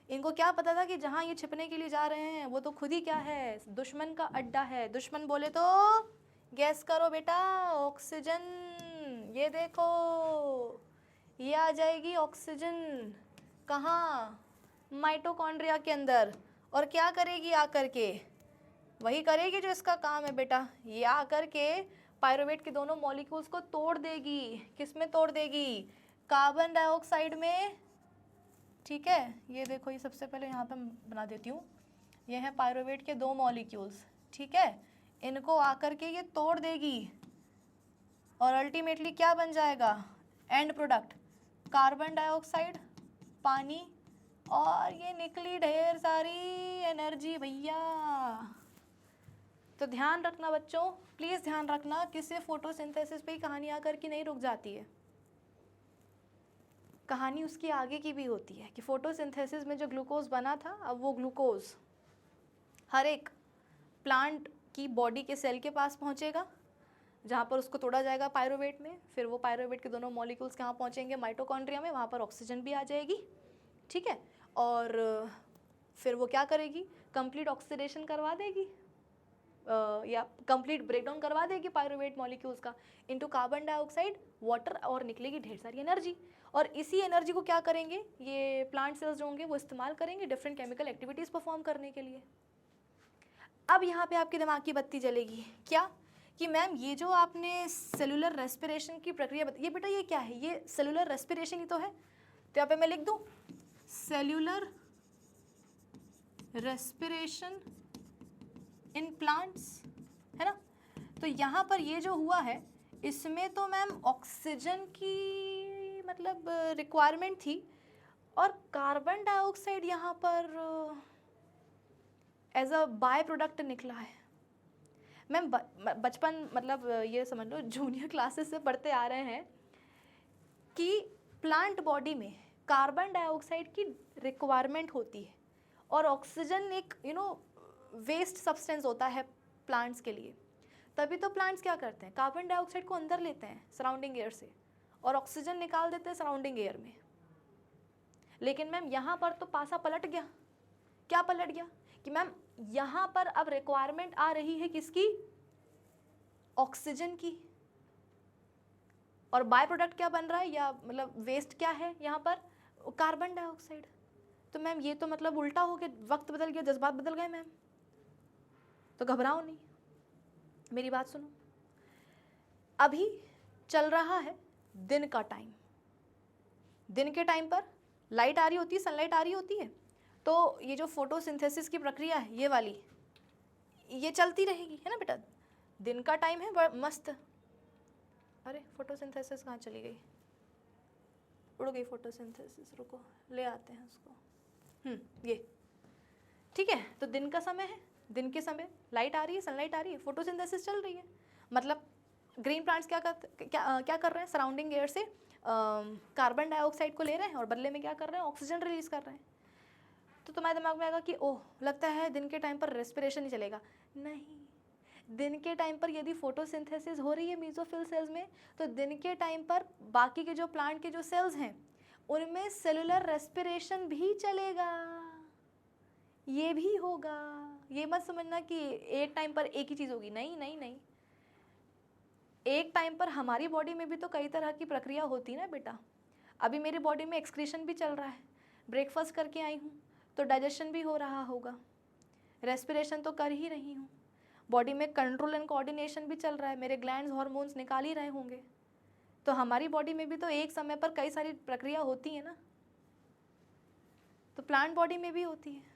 इनको क्या पता था कि जहाँ ये छिपने के लिए जा रहे हैं वो तो खुद ही क्या है, दुश्मन का अड्डा है। दुश्मन बोले तो गैस करो बेटा, ऑक्सीजन। ये देखो ये आ जाएगी ऑक्सीजन, कहाँ, माइटोकॉन्ड्रिया के अंदर। और क्या करेगी आकर के, वही करेगी जो इसका काम है बेटा, ये आकर के पायरुवेट के दोनों मॉलिक्यूल्स को तोड़ देगी। किस में तोड़ देगी, कार्बन डाइऑक्साइड में, ठीक है, ये देखो, ये सबसे पहले यहाँ पे बना देती हूँ, ये है पायरुवेट के 2 मॉलिक्यूल्स, ठीक है, इनको आकर के ये तोड़ देगी और अल्टीमेटली क्या बन जाएगा, एंड प्रोडक्ट कार्बन डाइऑक्साइड, पानी, और ये निकली ढेर सारी एनर्जी भैया। तो ध्यान रखना बच्चों, प्लीज़ ध्यान रखना कि सिर्फ फोटोसिंथेसिस पे ही कहानी आकर के नहीं रुक जाती है, कहानी उसकी आगे की भी होती है कि फोटोसिंथेसिस में जो ग्लूकोज बना था, अब वो ग्लूकोज हर एक प्लांट की बॉडी के सेल के पास पहुंचेगा, जहाँ पर उसको तोड़ा जाएगा पायरुवेट में, फिर वो पायरुवेट के दोनों मॉलिक्यूल्स कहाँ पहुँचेंगे, माइटोकॉन्ड्रिया में, वहाँ पर ऑक्सीजन भी आ जाएगी, ठीक है, और फिर वो क्या करेगी, कंप्लीट ऑक्सीडेशन करवा देगी, या कंप्लीट ब्रेकडाउन करवा देगी पायरुवेट मॉलिक्यूल्स का इनटू कार्बन डाइऑक्साइड, वाटर, और निकलेगी ढेर सारी एनर्जी, और इसी एनर्जी को क्या करेंगे ये प्लांट सेल्स जो होंगे वो इस्तेमाल करेंगे डिफरेंट केमिकल एक्टिविटीज़ परफॉर्म करने के लिए। अब यहाँ पे आपके दिमाग की बत्ती जलेगी, क्या कि मैम ये जो आपने सेलुलर रेस्पिरेशन की प्रक्रिया बताई, ये बेटा ये क्या है, ये सेलुलर रेस्पिरेशन ही तो है, तो यहाँ पे मैं लिख दूँ सेल्यूलर रेस्पिरेशन इन प्लांट्स, है ना। तो यहाँ पर ये जो हुआ है इसमें तो मैम ऑक्सीजन की मतलब रिक्वायरमेंट थी, और कार्बन डाइऑक्साइड यहाँ पर एज अ बाय प्रोडक्ट निकला है। मैम बचपन मतलब ये समझ लो जूनियर क्लासेस से पढ़ते आ रहे हैं कि प्लांट बॉडी में कार्बन डाइऑक्साइड की रिक्वायरमेंट होती है, और ऑक्सीजन एक वेस्ट सब्सटेंस होता है प्लांट्स के लिए, तभी तो प्लांट्स क्या करते हैं, कार्बन डाइऑक्साइड को अंदर लेते हैं सराउंडिंग एयर से और ऑक्सीजन निकाल देते हैं सराउंडिंग एयर में। लेकिन मैम यहाँ पर तो पासा पलट गया, क्या पलट गया कि मैम यहाँ पर अब रिक्वायरमेंट आ रही है किसकी, ऑक्सीजन की, और बाय प्रोडक्ट क्या बन रहा है, या मतलब वेस्ट क्या है यहाँ पर, कार्बन डाइऑक्साइड। तो मैम ये तो मतलब उल्टा हो गया, वक्त बदल गया, जज्बात बदल गए मैम, तो घबराओ नहीं, मेरी बात सुनो। अभी चल रहा है दिन का टाइम, दिन के टाइम पर लाइट आ रही होती है, सनलाइट आ रही होती है, तो ये जो फोटोसिंथेसिस की प्रक्रिया है ये वाली, ये चलती रहेगी, है ना बेटा। दिन का टाइम है, बड़ा मस्त। अरे फोटोसिंथेसिस कहाँ चली गई, उड़ गई फोटोसिंथेसिस, रुको ले आते हैं उसको। ये ठीक है, तो दिन का समय है, दिन के समय लाइट आ रही है, सनलाइट आ रही है, फोटोसिंथेसिस चल रही है। मतलब ग्रीन प्लांट्स क्या कर रहे हैं, सराउंडिंग एयर से कार्बन डाइऑक्साइड को ले रहे हैं और बदले में क्या कर रहे हैं, ऑक्सीजन रिलीज कर रहे हैं। तो तुम्हारे दिमाग में आएगा कि ओह लगता है दिन के टाइम पर रेस्पिरेशन ही चलेगा। नहीं, दिन के टाइम पर यदि फोटोसिंथेसिस हो रही है मेसोफिल सेल्स में, तो दिन के टाइम पर बाकी के जो प्लांट के जो सेल्स हैं उनमें सेलुलर रेस्पिरेशन भी चलेगा, ये भी होगा। ये मत समझना कि एक टाइम पर एक ही चीज़ होगी, नहीं नहीं नहीं, एक टाइम पर हमारी बॉडी में भी तो कई तरह की प्रक्रिया होती है ना बेटा। अभी मेरी बॉडी में एक्सक्रीशन भी चल रहा है, ब्रेकफास्ट करके आई हूँ तो डाइजेशन भी हो रहा होगा, रेस्पिरेशन तो कर ही रही हूँ, बॉडी में कंट्रोल एंड कोऑर्डिनेशन भी चल रहा है, मेरे ग्लैंड्स हार्मोन्स निकाल ही रहे होंगे। तो हमारी बॉडी में भी तो एक समय पर कई सारी प्रक्रिया होती है ना। तो प्लांट बॉडी में भी होती है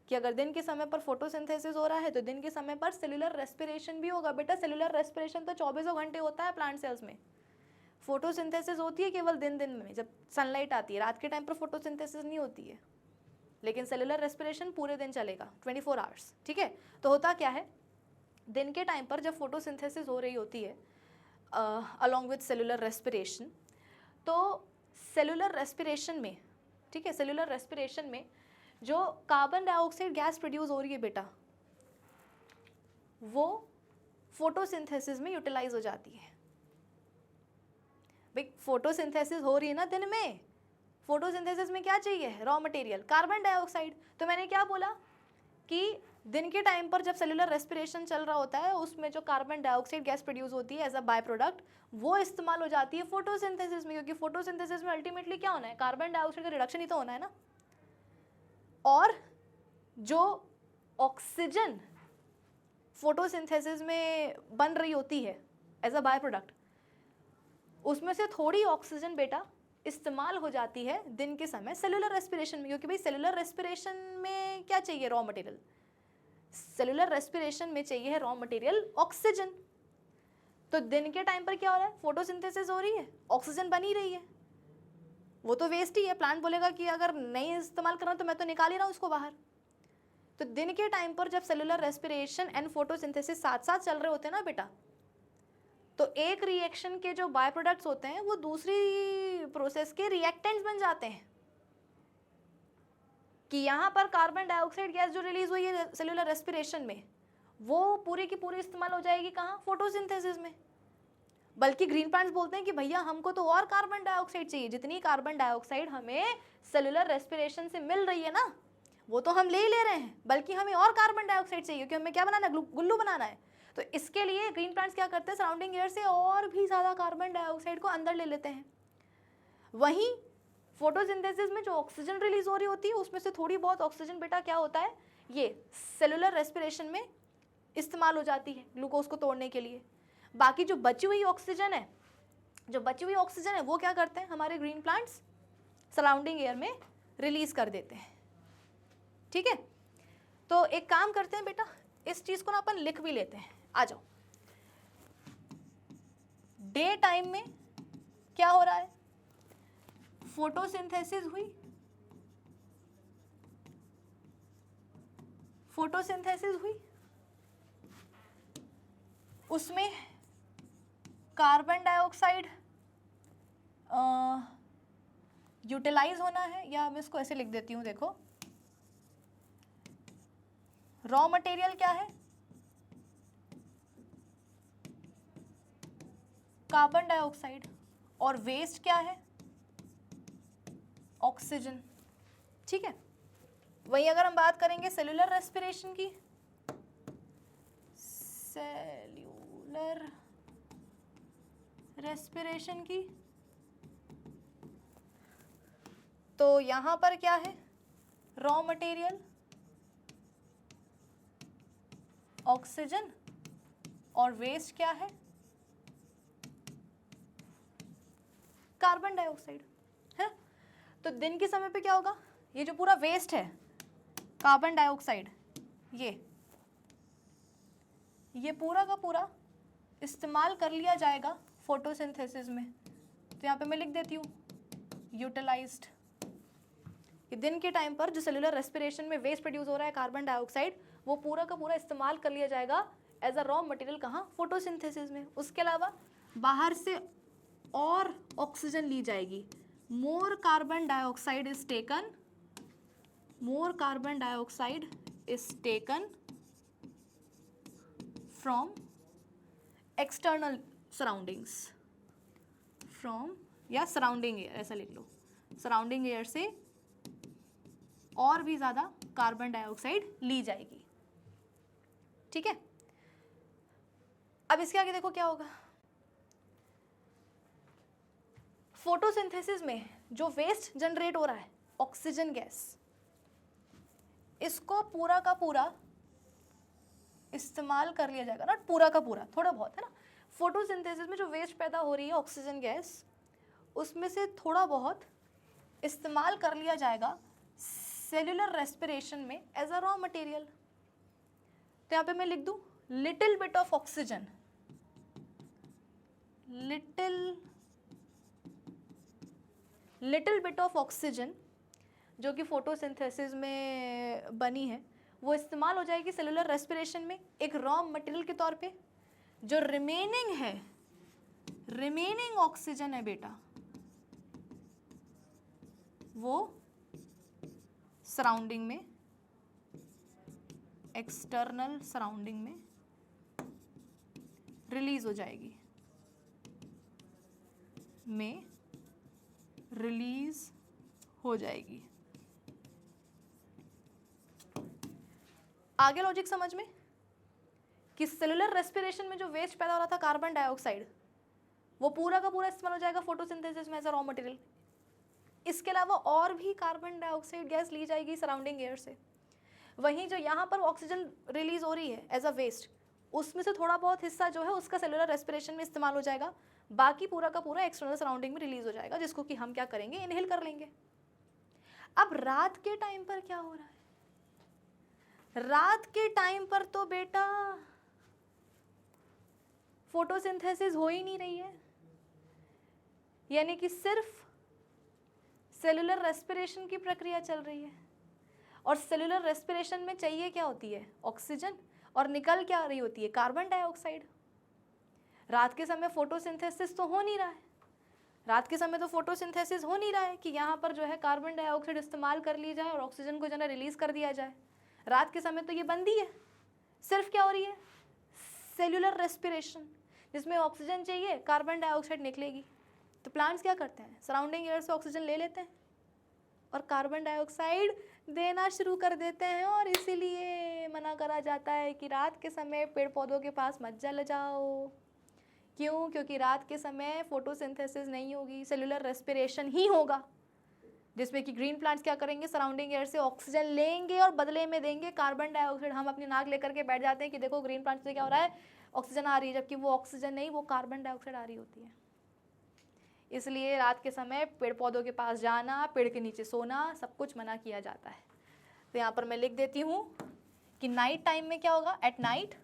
कि अगर दिन के समय पर फोटोसिंथेसिस हो रहा है तो दिन के समय पर सेलुलर रेस्पिरेशन भी होगा। बेटा सेलुलर रेस्पिरेशन तो 24 घंटे होता है प्लांट सेल्स में, फोटोसिंथेसिस होती है केवल दिन दिन में जब सनलाइट आती है, रात के टाइम पर फोटोसिंथेसिस नहीं होती है। लेकिन सेलुलर रेस्पिरेशन पूरे दिन चलेगा 24 आवर्स, ठीक है। तो होता क्या है, दिन के टाइम पर जब फोटोसिंथेसिस हो रही होती है अलॉन्ग विथ सेलुलर रेस्पिरेशन, तो सेलुलर रेस्पिरेशन में, ठीक है, सेलुलर रेस्पिरेशन में जो कार्बन डाइऑक्साइड गैस प्रोड्यूस हो रही है बेटा, वो फोटोसिंथेसिस में यूटिलाइज हो जाती है। भाई फोटोसिंथेसिस हो रही है ना दिन में, फोटोसिंथेसिस में क्या चाहिए, रॉ मटेरियल कार्बन डाइऑक्साइड। तो मैंने क्या बोला कि दिन के टाइम पर जब सेलुलर रेस्पिरेशन चल रहा होता है उसमें जो कार्बन डाइऑक्साइड गैस प्रोड्यूस होती है एज अ बाय प्रोडक्ट, वो इस्तेमाल हो जाती है फोटोसिंथेसिस में, क्योंकि फोटोसिंथेसिस में अल्टीमेटली क्या होना है, कार्बन डाइऑक्साइड का रिडक्शन ही तो होना है ना। और जो ऑक्सीजन फोटोसिंथेसिस में बन रही होती है एज अ बाय प्रोडक्ट, उसमें से थोड़ी ऑक्सीजन बेटा इस्तेमाल हो जाती है दिन के समय सेलुलर रेस्पिरेशन में, क्योंकि भाई सेलुलर रेस्पिरेशन में क्या चाहिए, रॉ मटेरियल। सेलुलर रेस्पिरेशन में चाहिए है रॉ मटेरियल ऑक्सीजन। तो दिन के टाइम पर क्या हो रहा है, फोटोसिंथेसिस हो रही है, ऑक्सीजन बनी रही है, वो तो वेस्ट ही है। प्लांट बोलेगा कि अगर नहीं इस्तेमाल करना तो मैं तो निकाल ही रहा हूँ उसको बाहर। तो दिन के टाइम पर जब सेलुलर रेस्पिरेशन एंड फोटोसिंथेसिस साथ साथ चल रहे होते हैं ना बेटा, तो एक रिएक्शन के जो बाय प्रोडक्ट्स होते हैं वो दूसरी प्रोसेस के रिएक्टेंट्स बन जाते हैं। कि यहाँ पर कार्बन डाइऑक्साइड गैस जो रिलीज हुई है सेलुलर रेस्पिरेशन में, वो पूरी की पूरी इस्तेमाल हो जाएगी कहाँ, फोटोसिंथेसिस में। बल्कि ग्रीन प्लांट्स बोलते हैं कि भैया हमको तो और कार्बन डाइऑक्साइड चाहिए, जितनी कार्बन डाइऑक्साइड हमें सेलुलर रेस्पिरेशन से मिल रही है ना, वो तो हम ले ही ले रहे हैं, बल्कि हमें और कार्बन डाइऑक्साइड चाहिए, क्योंकि हमें क्या बनाना है, गुल्लू बनाना है। तो इसके लिए ग्रीन प्लांट्स क्या करते हैं, सराउंडिंग एयर से और भी ज़्यादा कार्बन डाइऑक्साइड को अंदर ले लेते हैं। वहीं फोटोसिंथेसिस में जो ऑक्सीजन रिलीज हो रही होती है, उसमें से थोड़ी बहुत ऑक्सीजन बेटा क्या होता है, ये सेलुलर रेस्पिरेशन में इस्तेमाल हो जाती है ग्लूकोज को तोड़ने के लिए। बाकी जो बची हुई ऑक्सीजन है, वो क्या करते हैं हमारे ग्रीन प्लांट्स, सराउंडिंग एयर में रिलीज कर देते हैं। ठीक है, तो एक काम करते हैं बेटा, इस चीज को ना अपन लिख भी लेते हैं। आ जाओ, डे टाइम में क्या हो रहा है, फोटोसिंथेसिस हुई, उसमें कार्बन डाइऑक्साइड यूटिलाइज होना है, या मैं इसको ऐसे लिख देती हूँ, देखो रॉ मटेरियल क्या है, कार्बन डाइऑक्साइड, और वेस्ट क्या है, ऑक्सीजन। ठीक है, वहीं अगर हम बात करेंगे सेलुलर रेस्पिरेशन की, तो यहां पर क्या है, रॉ मटेरियल ऑक्सीजन, और वेस्ट क्या है, कार्बन डाइऑक्साइड है। तो दिन के समय पे क्या होगा, ये जो पूरा वेस्ट है कार्बन डाइऑक्साइड, ये पूरा का पूरा इस्तेमाल कर लिया जाएगा फोटोसिंथेसिस में। तो यहाँ पे मैं लिख देती हूँ यूटिलाइज्ड। कि दिन के टाइम पर जो सेलुलर रेस्पिरेशन में वेस्ट प्रोड्यूस हो रहा है कार्बन डाइऑक्साइड, वो पूरा का पूरा इस्तेमाल कर लिया जाएगा एज अ रॉ मटेरियल कहाँ, फोटोसिंथेसिस में। उसके अलावा बाहर से और ऑक्सीजन ली जाएगी, more carbon dioxide is taken from external surroundings, या सराउंडिंग एयर, ऐसा लिख लो, सराउंडिंग एयर से और भी ज्यादा कार्बन डाइऑक्साइड ली जाएगी। ठीक है, अब इसके आगे देखो क्या होगा, फोटोसिंथेसिस में जो वेस्ट जनरेट हो रहा है ऑक्सीजन गैस, इसको पूरा का पूरा इस्तेमाल कर लिया जाएगा ना, पूरा का पूरा, थोड़ा बहुत है ना। फोटोसिंथेसिस में जो वेस्ट पैदा हो रही है ऑक्सीजन गैस, उसमें से थोड़ा बहुत इस्तेमाल कर लिया जाएगा सेलुलर रेस्पिरेशन में एज अ रॉ मटेरियल। तो यहाँ पे मैं लिख दूं little bit of oxygen, little bit of oxygen जो कि फोटोसिंथेसिस में बनी है, वो इस्तेमाल हो जाएगी सेलुलर रेस्पिरेशन में एक रॉ मटेरियल के तौर पे। जो रिमेनिंग ऑक्सीजन है बेटा, वो सराउंडिंग में, एक्सटर्नल सराउंडिंग में रिलीज हो जाएगी। आगे लॉजिक समझ में, कि सेलुलर रेस्पिरेशन में जो वेस्ट पैदा हो रहा था कार्बन डाइऑक्साइड, वो पूरा का पूरा इस्तेमाल हो जाएगा फोटोसिंथेसिस में एज अ रॉ मटेरियल। इसके अलावा और भी कार्बन डाइऑक्साइड गैस ली जाएगी सराउंडिंग एयर से। वहीं जो यहाँ पर ऑक्सीजन रिलीज हो रही है एज अ वेस्ट, उसमें से थोड़ा बहुत हिस्सा जो है उसका सेलुलर रेस्पिरेशन में इस्तेमाल हो जाएगा। बाकी पूरा का पूरा एक्सटर्नल सराउंडिंग में रिलीज हो जाएगा, जिसको कि हम क्या करेंगे, इनहेल कर लेंगे। अब रात के टाइम पर क्या हो रहा है, रात के टाइम पर तो बेटा फोटोसिंथेसिस हो ही नहीं रही है, यानी कि सिर्फ सेलुलर रेस्पिरेशन की प्रक्रिया चल रही है। और सेलुलर रेस्पिरेशन में चाहिए क्या होती है, ऑक्सीजन, और निकल क्या रही होती है, कार्बन डाइऑक्साइड। रात के समय फोटोसिंथेसिस तो हो नहीं रहा है, रात के समय तो फोटोसिंथेसिस हो नहीं रहा है कि यहाँ पर जो है कार्बन डाइऑक्साइड इस्तेमाल कर ली जाए और ऑक्सीजन को जो है रिलीज कर दिया जाए। रात के समय तो ये बंदी है, सिर्फ क्या हो रही है, सेल्यूलर रेस्पिरेशन, जिसमें ऑक्सीजन चाहिए, कार्बन डाइऑक्साइड निकलेगी। तो प्लांट्स क्या करते हैं, सराउंडिंग एयर से ऑक्सीजन ले लेते हैं और कार्बन डाइऑक्साइड देना शुरू कर देते हैं। और इसीलिए मना करा जाता है कि रात के समय पेड़ पौधों के पास मत चले जाओ। क्यों, क्योंकि रात के समय फोटोसिंथेसिस नहीं होगी, सेलुलर रेस्पिरेशन ही होगा, जिसमें कि ग्रीन प्लांट्स क्या करेंगे, सराउंडिंग एयर से ऑक्सीजन लेंगे और बदले में देंगे कार्बन डाइऑक्साइड। हम अपनी नाक लेकर के बैठ जाते हैं कि देखो ग्रीन प्लांट से क्या हो रहा है, ऑक्सीजन आ रही है, जबकि वो ऑक्सीजन नहीं, वो कार्बन डाइऑक्साइड आ रही होती है। इसलिए रात के समय पेड़ पौधों के पास जाना, पेड़ के नीचे सोना, सब कुछ मना किया जाता है। तो यहाँ पर मैं लिख देती हूँ कि नाइट टाइम में क्या होगा, at night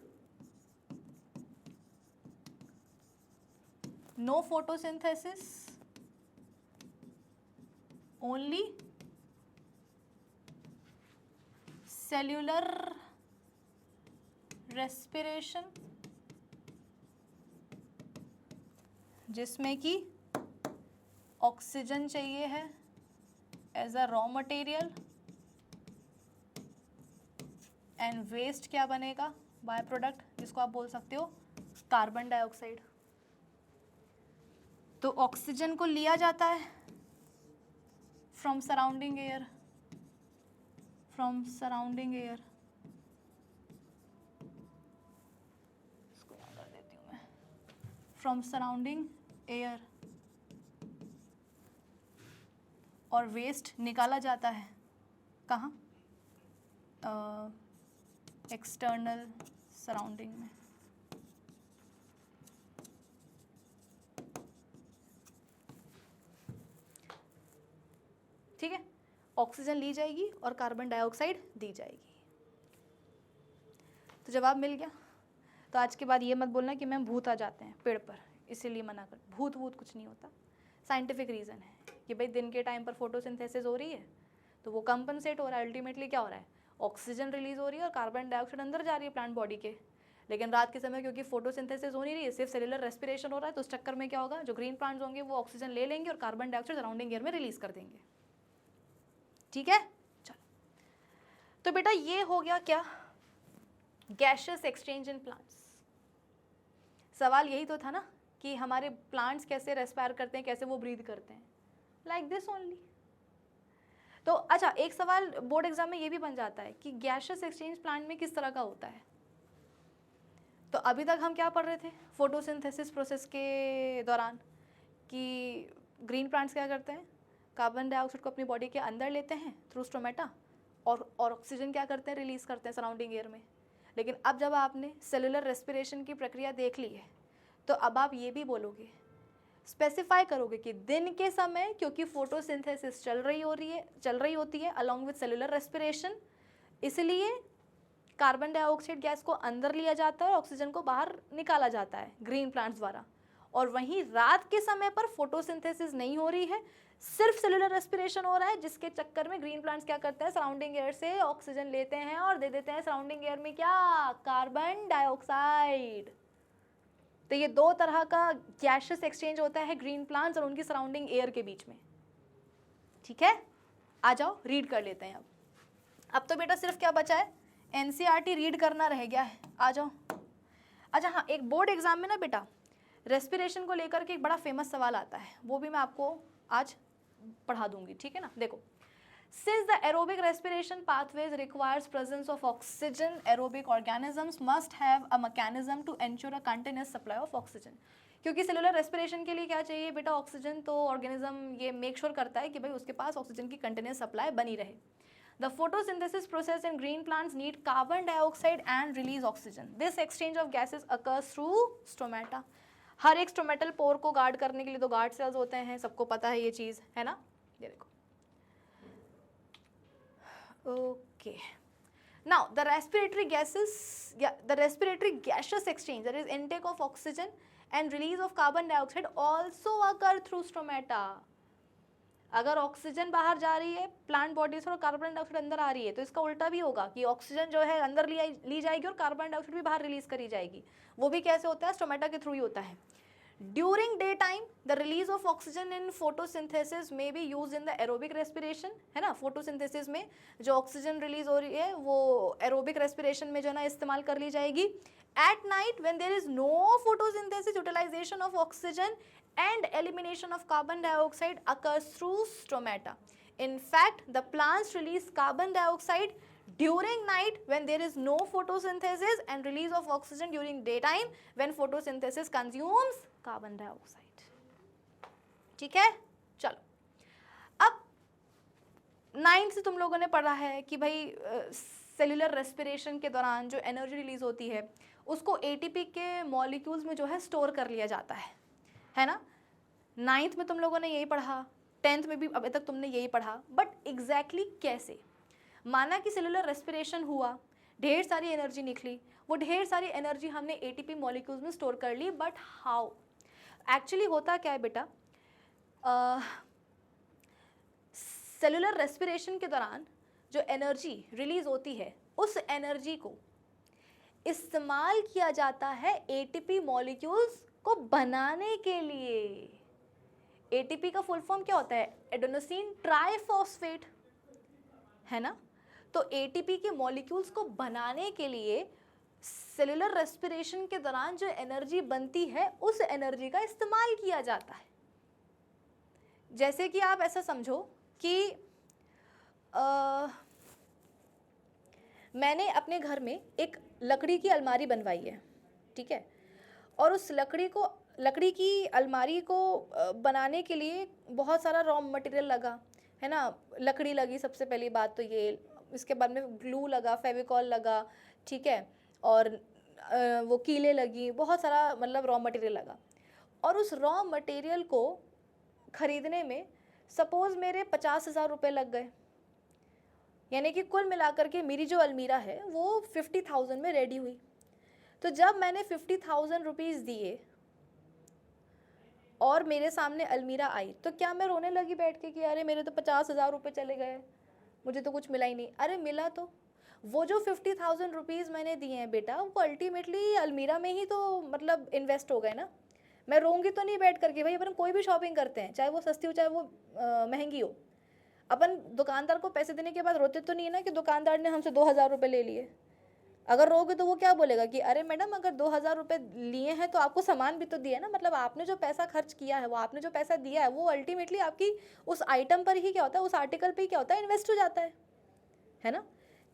no photosynthesis, only cellular respiration, जिसमें कि ऑक्सीजन चाहिए है as a raw material and waste क्या बनेगा, बाय प्रोडक्ट, जिसको आप बोल सकते हो कार्बन डाइऑक्साइड। तो ऑक्सीजन को लिया जाता है from surrounding air, from surrounding air, इसको यहाँ कर देती हूँ मैं, फ्रॉम सराउंडिंग एयर, और वेस्ट निकाला जाता है कहाँ, एक्सटर्नल सराउंडिंग में। ठीक है, ऑक्सीजन ली जाएगी और कार्बन डाइऑक्साइड दी जाएगी। तो जवाब मिल गया। तो आज के बाद ये मत बोलना कि मैम भूत आ जाते हैं पेड़ पर, इसीलिए मना कर, भूत भूत कुछ नहीं होता। साइंटिफिक रीज़न है कि भाई दिन के टाइम पर फोटोसिंथेसिस हो रही है तो वो कंपनसेट हो रहा है, अल्टीमेटली क्या हो रहा है, ऑक्सीजन रिलीज हो रही है और कार्बन डाइऑक्साइड अंदर जा रही है प्लांट बॉडी के। लेकिन रात के समय क्योंकि फोटोसिंथेसिस हो नहीं रही है, सिर्फ सेलुलर रेस्पिरेशन हो रहा है, तो उस चक्कर में क्या होगा, जो ग्रीन प्लांट्स होंगे वो ऑक्सीजन ले लेंगे और कार्बन डाइऑक्साइड सराउंडिंग एयर में रिलीज कर देंगे। ठीक है, चलो। तो बेटा ये हो गया क्या, गैशियस एक्सचेंज इन प्लांट्स। सवाल यही तो था ना कि हमारे प्लांट्स कैसे रेस्पायर करते हैं, कैसे वो ब्रीथ करते हैं, लाइक दिस ओनली। तो अच्छा, एक सवाल बोर्ड एग्जाम में ये भी बन जाता है कि गैशियस एक्सचेंज प्लांट में किस तरह का होता है। तो अभी तक हम क्या पढ़ रहे थे फोटोसिंथेसिस प्रोसेस के दौरान कि ग्रीन प्लांट्स क्या करते हैं, कार्बन डाइऑक्साइड को अपनी बॉडी के अंदर लेते हैं थ्रू स्टोमेटा और ऑक्सीजन क्या करते हैं, रिलीज करते हैं सराउंडिंग एयर में। लेकिन अब जब आपने सेलुलर रेस्पिरेशन की प्रक्रिया देख ली है तो अब आप ये भी बोलोगे, स्पेसिफाई करोगे कि दिन के समय क्योंकि फोटोसिंथेसिस चल रही होती है अलॉन्ग विद सेलुलर रेस्पिरेशन, इसलिए कार्बन डाइऑक्साइड गैस को अंदर लिया जाता है और ऑक्सीजन को बाहर निकाला जाता है ग्रीन प्लांट्स द्वारा। और वहीं रात के समय पर फोटोसिंथेसिस नहीं हो रही है, सिर्फ सेलुलर रेस्पिरेशन हो रहा है, जिसके चक्कर में ग्रीन प्लांट्स क्या करते हैं, सराउंडिंग एयर से ऑक्सीजन लेते हैं और दे देते हैं सराउंडिंग एयर में क्या, कार्बन डाइऑक्साइड। तो ये दो तरह का गैशियस एक्सचेंज होता है ग्रीन प्लांट्स और उनकी सराउंडिंग एयर के बीच में। ठीक है, आ जाओ रीड कर लेते हैं। अब तो बेटा सिर्फ क्या बचा है, एनसीईआरटी रीड करना रह गया है, आ जाओ। अच्छा हाँ, एक बोर्ड एग्जाम में ना बेटा रेस्पिरेशन को लेकर के एक बड़ा फेमस सवाल आता है, वो भी मैं आपको आज पढ़ा दूंगी। ठीक है ना, देखो, since the aerobic respiration pathways requires presence of oxygen, aerobic organisms must have a mechanism to ensure a continuous supply of oxygen। क्योंकि सेलुलर रेस्पिरेशन के लिए क्या चाहिए बेटा, ऑक्सीजन, तो ऑर्गेनिज्म ये मेक श्योर करता है कि भाई उसके पास ऑक्सीजन की कंटिन्यूस सप्लाई बनी रहे। The photosynthesis process in green plants need carbon dioxide and release oxygen. This exchange of gases occurs through stomata. हर एक स्टोमेटल पोर को गार्ड करने के लिए तो गार्ड सेल्स होते हैं, सबको पता है ये चीज़, है ना। ये देखो, okay. Now the respiratory gaseous exchange, that is intake of oxygen and release of carbon dioxide also occur through stomata. अगर ऑक्सीजन बाहर जा रही है प्लांट बॉडी से और कार्बन डाइऑक्साइड अंदर आ रही है, तो इसका उल्टा भी होगा कि ऑक्सीजन जो है अंदर ली जाएगी और कार्बन डाइऑक्साइड भी बाहर रिलीज करी जाएगी। वो भी कैसे होता है? स्टोमेटा के थ्रू ही होता है। During day time the release of oxygen in photosynthesis में be use in the aerobic respiration, है ना। फोटोसिंथेसिस में जो ऑक्सीजन रिलीज हो रही है वो एरोबिक रेस्पिरेशन में जो है ना इस्तेमाल कर ली जाएगी। At night when there is no photosynthesis, utilization of oxygen and elimination of carbon dioxide occurs through stomata. In fact, the plants release carbon dioxide during night when there is no photosynthesis and release of oxygen during daytime when photosynthesis consumes carbon dioxide. ठीक है, चलो अब 9th से तुम लोगों ने पढ़ा है कि भाई सेल्यूलर रेस्पिरेशन के दौरान जो एनर्जी रिलीज होती है उसको एटीपी के मॉलिक्यूल्स में जो है स्टोर कर लिया जाता है ना। 9th में तुम लोगों ने यही पढ़ा, 10th में भी अभी तक तुमने यही पढ़ा, बट एग्जैक्टली कैसे? माना कि सेलुलर रेस्पिरेशन हुआ, ढेर सारी एनर्जी निकली, वो ढेर सारी एनर्जी हमने एटीपी मॉलिक्यूल्स में स्टोर कर ली, बट हाउ? एक्चुअली होता क्या है बेटा, सेलुलर रेस्पिरेशन के दौरान जो एनर्जी रिलीज होती है उस एनर्जी को इस्तेमाल किया जाता है एटीपी मॉलिक्यूल्स को बनाने के लिए। एटीपी का फुल फॉर्म क्या होता है? एडेनोसिन ट्राइफॉस्फेट, है ना। तो एटीपी के मॉलिक्यूल्स को बनाने के लिए सेलुलर रेस्पिरेशन के दौरान जो एनर्जी बनती है उस एनर्जी का इस्तेमाल किया जाता है। जैसे कि आप ऐसा समझो कि मैंने अपने घर में एक लकड़ी की अलमारी बनवाई है, ठीक है, और उस लकड़ी की अलमारी को बनाने के लिए बहुत सारा रॉ मटेरियल लगा, है ना। लकड़ी लगी सबसे पहली बात तो ये, इसके बाद में ग्लू लगा, फेविकॉल लगा, ठीक है, और वो कीलें लगी, बहुत सारा मतलब रॉ मटेरियल लगा। और उस रॉ मटेरियल को ख़रीदने में सपोज़ मेरे 50,000 रुपये लग गए, यानी कि कुल मिलाकर के मेरी जो अलमीरा है वो 50,000 में रेडी हुई। तो जब मैंने 50,000 रुपीज़ दिए और मेरे सामने अलमीरा आई, तो क्या मैं रोने लगी बैठ के कि अरे मेरे तो 50,000 रुपये चले गए, मुझे तो कुछ मिला ही नहीं? अरे मिला तो, वो जो 50,000 रुपीज़ मैंने दिए हैं बेटा, वो अल्टीमेटली अलमीरा में ही तो मतलब इन्वेस्ट हो गए ना। मैं रोऊंगी तो नहीं बैठ करके, भाई अपन कोई भी शॉपिंग करते हैं, चाहे वो सस्ती हो चाहे वो महंगी हो, अपन दुकानदार को पैसे देने के बाद रोते तो नहीं है ना कि दुकानदार ने हमसे 2,000 रुपये ले लिए। अगर रोगे तो वो क्या बोलेगा कि अरे मैडम अगर 2,000 रुपये लिए हैं तो आपको सामान भी तो दिया है ना, मतलब आपने जो पैसा खर्च किया है, वो आपने जो पैसा दिया है वो अल्टीमेटली आपकी उस आइटम पर ही क्या होता है, उस आर्टिकल पर ही क्या होता है, इन्वेस्ट हो जाता है ना।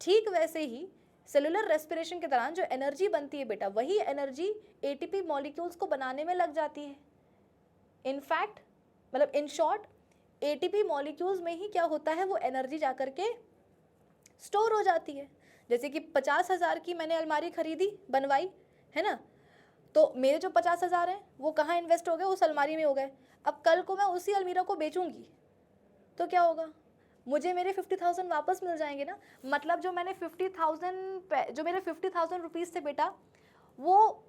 ठीक वैसे ही सेलुलर रेस्पिरेशन के दौरान जो एनर्जी बनती है बेटा, वही एनर्जी एटीपी मॉलिक्यूल्स को बनाने में लग जाती है। इनफैक्ट मतलब इन शॉर्ट एटीपी मॉलिक्यूल्स में ही क्या होता है, वो एनर्जी जा कर के स्टोर हो जाती है। जैसे कि 50,000 की मैंने अलमारी खरीदी, बनवाई, है ना, तो मेरे जो 50,000 हैं वो कहाँ इन्वेस्ट हो गए? उस अलमारी में हो गए। अब कल को मैं उसी अलमीरा को बेचूंगी तो क्या होगा? मुझे मेरे 50,000 वापस मिल जाएंगे ना। मतलब जो मैंने 50,000 जो मेरे 50,000 रुपीज़ थे बेटा, वो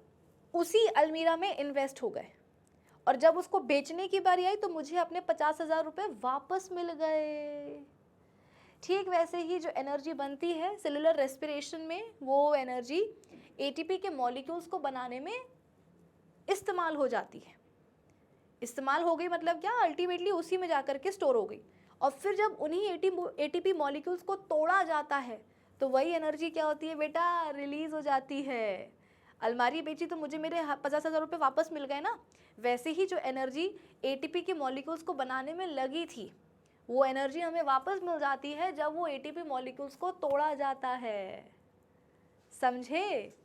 उसी अलमीरा में इन्वेस्ट हो गए, और जब उसको बेचने की बारी आई तो मुझे अपने 50,000 रुपये वापस मिल गए। ठीक वैसे ही जो एनर्जी बनती है सेलुलर रेस्पिरेशन में, वो एनर्जी एटीपी के मॉलिक्यूल्स को बनाने में इस्तेमाल हो जाती है। इस्तेमाल हो गई मतलब क्या? अल्टीमेटली उसी में जाकर के स्टोर हो गई। और फिर जब उन्हीं एटीपी मॉलिक्यूल्स को तोड़ा जाता है तो वही एनर्जी क्या होती है बेटा? रिलीज़ हो जाती है। अलमारी बेची तो मुझे मेरे 50,000 रुपये वापस मिल गए ना। वैसे ही जो एनर्जी एटीपी के मॉलिक्यूल्स को बनाने में लगी थी, वो एनर्जी हमें वापस मिल जाती है जब वो एटीपी मॉलिक्यूल्स को तोड़ा जाता है। समझे?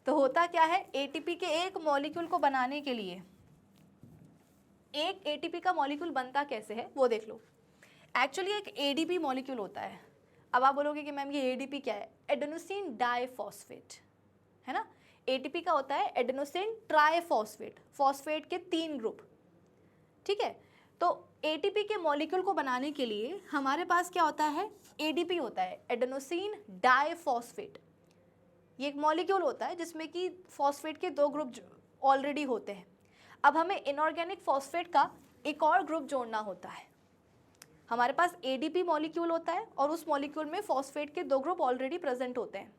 तो होता क्या है, एटीपी के एक मॉलिक्यूल को बनाने के लिए, एक एटीपी का मॉलिक्यूल बनता कैसे है वो देख लो। एक्चुअली एक एडीपी मॉलिक्यूल होता है। अब आप बोलोगे कि मैम ये एडीपी क्या है? एडेनोसिन डाइफॉस्फेट, है ना। एटीपी का होता है एडेनोसिन ट्राइफॉस्फेट, फॉस्फेट के 3 ग्रुप, ठीक है। तो एटीपी के मॉलिक्यूल को बनाने के लिए हमारे पास क्या होता है, एडीपी होता है, एडेनोसिन डाइफॉस्फेट। ये एक मॉलिक्यूल होता है जिसमें कि फॉस्फेट के 2 ग्रुप ऑलरेडी होते हैं। अब हमें इनऑर्गेनिक फॉस्फेट का एक और ग्रुप जोड़ना होता है। हमारे पास एडीपी मॉलिक्यूल होता है और उस मॉलिक्यूल में फॉस्फेट के 2 ग्रुप ऑलरेडी प्रेजेंट होते हैं।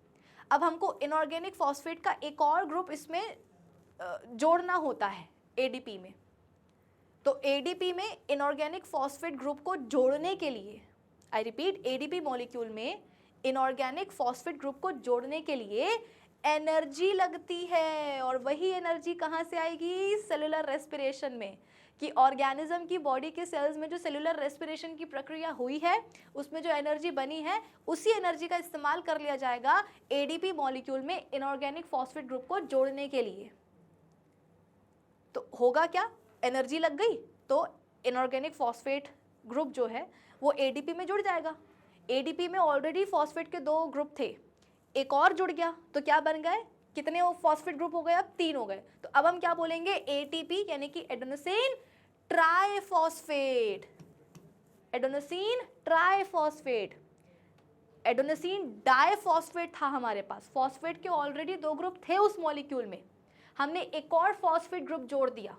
अब हमको इनऑर्गेनिक फॉस्फेट का एक और ग्रुप इसमें जोड़ना होता है एडीपी में। तो एडीपी में इनऑर्गेनिक फॉस्फेट ग्रुप को जोड़ने के लिए, आई रिपीट, एडीपी मॉलिक्यूल में इनऑर्गेनिक फॉस्फेट ग्रुप को जोड़ने के लिए एनर्जी लगती है। और वही एनर्जी कहाँ से आएगी, सेलुलर रेस्पिरेशन में, कि ऑर्गेनिज्म की बॉडी के सेल्स में जो सेलुलर रेस्पिरेशन की प्रक्रिया हुई है उसमें जो एनर्जी बनी है उसी एनर्जी का इस्तेमाल कर लिया जाएगा एडीपी मॉलिक्यूल में इनऑर्गेनिक फॉस्फेट ग्रुप को जोड़ने के लिए। तो होगा क्या, एनर्जी लग गई तो इनऑर्गेनिक फॉस्फेट ग्रुप जो है वो एडीपी में जुड़ जाएगा। एडीपी में ऑलरेडी फॉस्फेट के 2 ग्रुप थे, एक और जुड़ गया तो क्या बन गए, कितने फॉस्फेट ग्रुप हो गए, अब 3 हो गए। तो अब हम क्या बोलेंगे, एटीपी यानी कि adenosine triphosphate, adenosine triphosphate. Adenosine diphosphate था हमारे पास, फॉस्फेट के ऑलरेडी 2 ग्रुप थे उस मॉलिक्यूल में, हमने एक और फॉस्फेट ग्रुप जोड़ दिया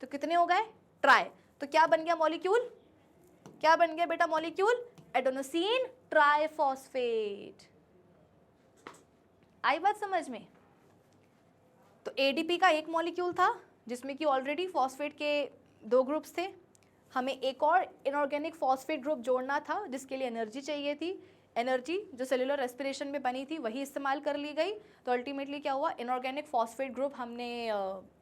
तो कितने हो गए, ट्राई। तो क्या बन गया मॉलिक्यूल, क्या बन गया बेटा मॉलिक्यूल, एडेनोसिन ट्राइफॉस्फेट। आई बात समझ में। तो एडीपी का एक मॉलिक्यूल था जिसमें कि ऑलरेडी फॉस्फेट के 2 ग्रुप्स थे, हमें एक और इनऑर्गेनिक फॉस्फेट ग्रुप जोड़ना था जिसके लिए एनर्जी चाहिए थी। एनर्जी जो सेलुलर रेस्पिरेशन में बनी थी वही इस्तेमाल कर ली गई। तो अल्टीमेटली क्या हुआ, इनऑर्गेनिक फॉस्फेट ग्रुप हमने